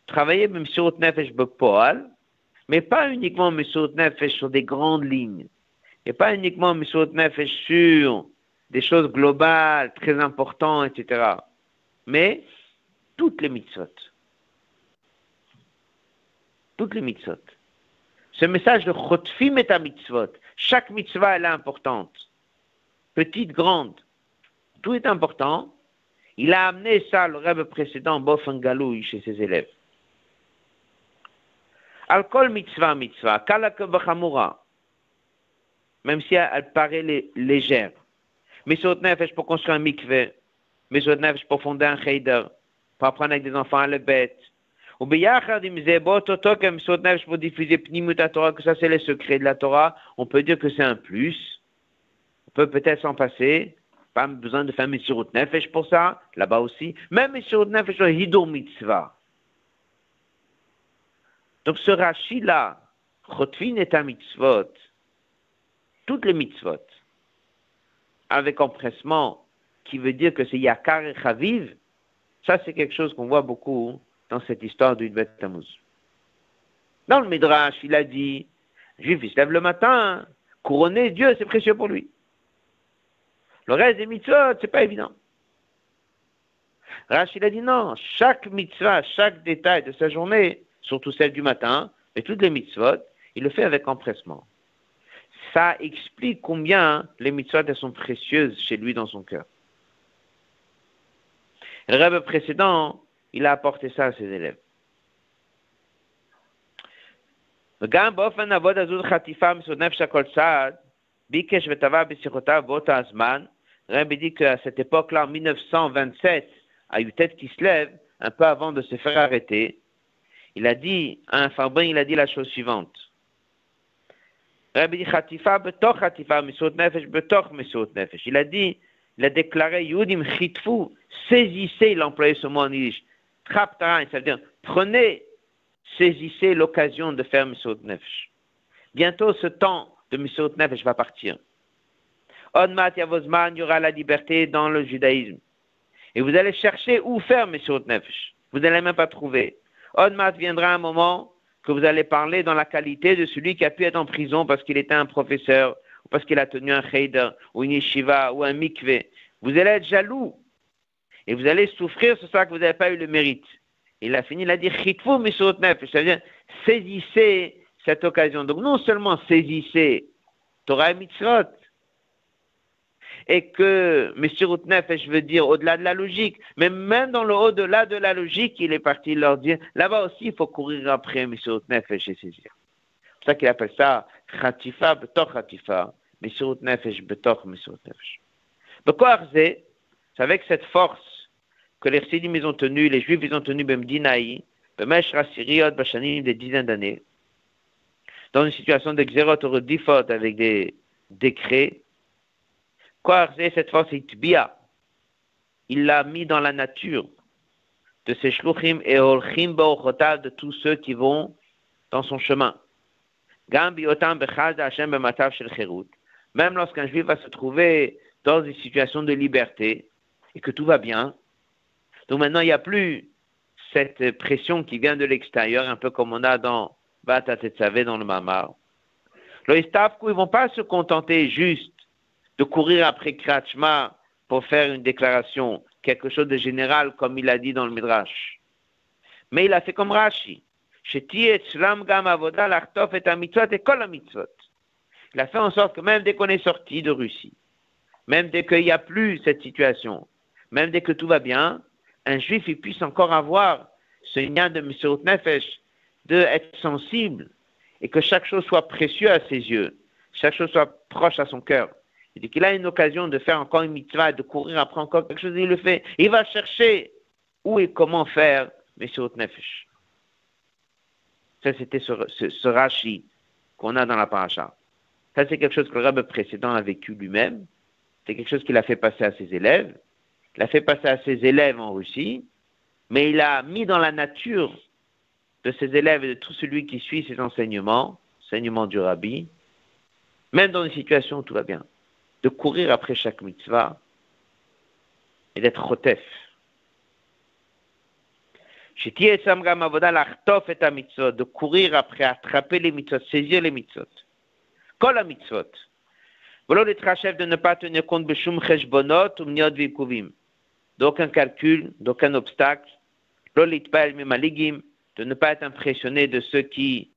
Travailler Messirut Nefesh Bepoal, mais pas uniquement Messirut Nefesh sur des grandes lignes. Et pas uniquement Messirut Nefesh sur des choses globales, très importantes, etc. Mais toutes les mitzvot. Toutes les mitzvot. Ce message de Chotfim et ta mitzvot. Chaque mitzvah, elle est importante. Petite, grande. Tout est important. Il a amené ça, le Rebbe précédent, Bofen Galouy, chez ses élèves. Al-Kol mitzvah, mitzvah. Kalak v'chamura. Même si elle paraît légère. Messirut Nefesh pour construire un mikveh. Messirut Nefesh pour fonder un cheder. Pour apprendre avec des enfants à le bête. Ou biyachad imzebot otok Messirut Nefesh pour diffuser pnimut la Torah, que ça c'est les secrets de la Torah. On peut dire que c'est un plus. On peut peut-être s'en passer. Pas besoin de faire Messirut Nefesh pour ça. Là-bas aussi. Même Messirut Nefesh sur Hidur Mitzvah. Donc ce Rashi-là, Chotfin et ta mitzvot, toutes les mitzvot, avec empressement, qui veut dire que c'est Yakar et Chaviv, ça c'est quelque chose qu'on voit beaucoup dans cette histoire du Beth Tammuz. Dans le Midrash, il a dit, un juif il se lève le matin, couronner Dieu, c'est précieux pour lui. Le reste des mitzvot, c'est pas évident. Rashi il a dit non, chaque mitzvah, chaque détail de sa journée, surtout celle du matin, et toutes les mitzvot, il le fait avec empressement. Ça explique combien les mitzvot elles sont précieuses chez lui dans son cœur. Le Rebbe précédent, il a apporté ça à ses élèves. Le Rebbe dit qu'à cette époque-là, en 1927, à Yutet qui se lève, un peu avant de se faire arrêter, il a dit à un Farbin, il a dit la chose suivante. Rabbi dit Khatifa betoch Khatifa, Messirut Nefesh betoch Messirut Nefesh. Il a dit, il a déclaré Yudim chitfu, saisissez, il a employé ce mot en yiddish. Traptaran, ça veut dire prenez, saisissez l'occasion de faire Messirut Nefesh. Bientôt ce temps de Messirut Nefesh va partir. Odmat Yavozman, il y aura la liberté dans le judaïsme. Et vous allez chercher où faire Messirut Nefesh. Vous n'allez même pas trouver. Odmat viendra un moment que vous allez parler dans la qualité de celui qui a pu être en prison parce qu'il était un professeur, ou parce qu'il a tenu un cheder, ou une yeshiva, ou un mikveh. Vous allez être jaloux. Et vous allez souffrir sur ça que vous n'avez pas eu le mérite. Il a fini, il a dit, chitfu Messirut Nefesh, c'est-à-dire, saisissez cette occasion. Donc non seulement saisissez Torah et mitzvot, et que Messirut Nefesh veut dire au-delà de la logique, mais même dans le au-delà de la logique, il est parti leur dire, là-bas aussi, il faut courir après Messirut Nefesh et saisir. C'est pour ça qu'il appelle ça Khatifa betoch Khatifa, Messirut Nefesh betoch Messirut Nefesh. C'est avec cette force que les Chassidim ils ont tenu, les Juifs ils ont tenu Bemdinaï, Bemesh Rasiriot Bashanim des dizaines d'années, dans une situation de Xerot Orodifot avec des décrets. Cette force, il l'a mis dans la nature de ses shluchim et holchim ba'ochotav de tous ceux qui vont dans son chemin. Même lorsqu'un juif va se trouver dans une situation de liberté et que tout va bien, donc maintenant il n'y a plus cette pression qui vient de l'extérieur, un peu comme on a dans Bata Tetzavé dans le Mamar. Ils ne vont pas se contenter juste de courir après Kriyat Shema pour faire une déclaration, quelque chose de général comme il a dit dans le Midrash. Mais il a fait comme Rashi. Il a fait en sorte que même dès qu'on est sorti de Russie, même dès qu'il n'y a plus cette situation, même dès que tout va bien, un juif il puisse encore avoir ce lien de Messirut Nefesh, d'être sensible, et que chaque chose soit précieuse à ses yeux, chaque chose soit proche à son cœur. Et dès qu'il a une occasion de faire encore une mitzvah, de courir après encore quelque chose, il le fait. Il va chercher où et comment faire Messirut Nefesh. Ça, c'était ce Rashi qu'on a dans la paracha. Ça, c'est quelque chose que le rabbin précédent a vécu lui-même. C'est quelque chose qu'il a fait passer à ses élèves. Il a fait passer à ses élèves en Russie, mais il a mis dans la nature de ses élèves et de tout celui qui suit ses enseignements du rabbi, même dans des situations où tout va bien, de courir après chaque mitzvah et d'être chotef. De courir après, attraper les mitzvot, saisir les mitzvot. Kol la mitzvot. Voilà le trachef de ne pas tenir compte de shum cheshbonot ou mniot v'ikuvim. D'aucun calcul, d'aucun obstacle. Lo litpal mimaligim, de ne pas être impressionné de ceux qui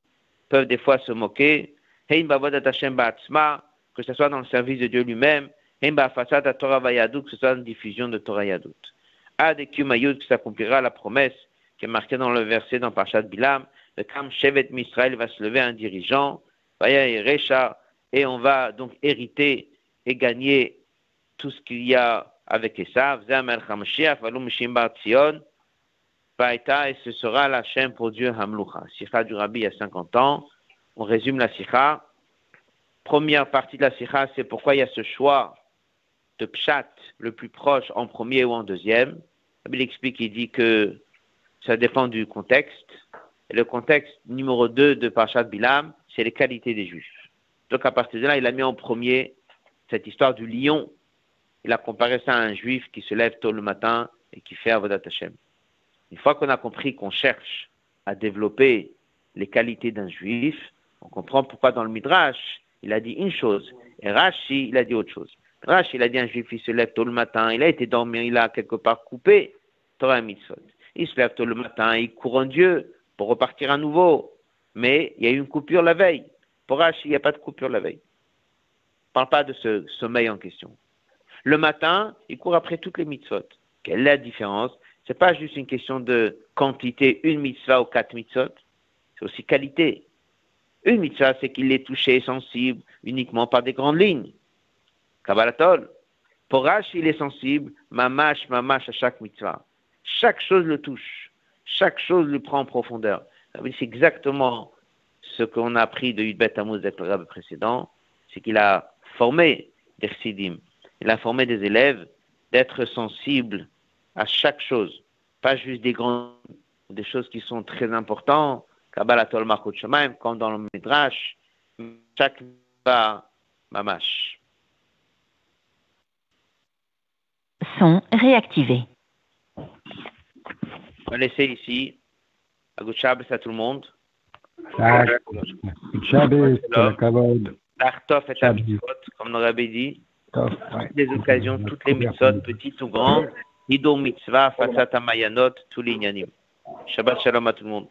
peuvent des fois se moquer. Hein bavodat Hashem ba'atzma, que ce soit dans le service de Dieu lui-même. Hein ba'afasat Torah vayadut, que ce soit dans la diffusion de Torah Yadut. Ad ekumayud, que s'accomplira la promesse qui est marquée dans le verset dans Parashat Bilam. Le Kam Shevet Misraël va se lever un dirigeant. Vaya et Recha, et on va donc hériter et gagner tout ce qu'il y a avec Esav. Zamer Hamashiach, Valum Mishim Bar Tzion, Vaïta, et ce sera la chaîne pour Dieu Hamlucha. Sikha du Rabbi il y a 50 ans. On résume la Sikha. Première partie de la Sikha, c'est pourquoi il y a ce choix de Pshat le plus proche en premier ou en deuxième. Il explique, il dit que ça dépend du contexte. Et le contexte numéro 2 de Parashat Bilam, c'est les qualités des Juifs. Donc à partir de là, il a mis en premier cette histoire du lion. Il a comparé ça à un Juif qui se lève tôt le matin et qui fait Avodat Hashem. Une fois qu'on a compris qu'on cherche à développer les qualités d'un Juif, on comprend pourquoi dans le Midrash, il a dit une chose, et Rashi, il a dit autre chose. Rashi, il a dit un Juif, il se lève tôt le matin, il a été dormir, il a quelque part coupé Torah Mitzvot. Il se lève tôt le matin, il court en Dieu pour repartir à nouveau. Mais il y a eu une coupure la veille. Pour Rashi, il n'y a pas de coupure la veille. On ne parle pas de ce sommeil en question. Le matin, il court après toutes les mitzvot. Quelle est la différence? Ce n'est pas juste une question de quantité, une mitzvah ou 4 mitzvot. C'est aussi qualité. Une mitzvah, c'est qu'il est touché, sensible, uniquement par des grandes lignes. Kabbalatol. Pour Rashi, il est sensible, mamash à chaque mitzvah. Chaque chose le touche. Chaque chose le prend en profondeur. C'est exactement ce qu'on a appris de Yudbet Tammuz avec le rabbin précédent, c'est qu'il a formé des chassidim, il a formé des élèves d'être sensibles à chaque chose, pas juste des choses qui sont très importantes, Kabbalat Tol Malchut Shamayim, comme dans le Midrash, chaque va mamash. Son réactivé. On va laisser ici. Agut Shabbos à tout le monde. Shabbos, Kavod. L'artof est un mitzvot, comme le rabbi dit. Toutes les occasions, toutes les mitzvot, petites ou grandes. Hido mitzvah, fasat amayanot, tous les inyanim. Shabbat shalom à tout le monde.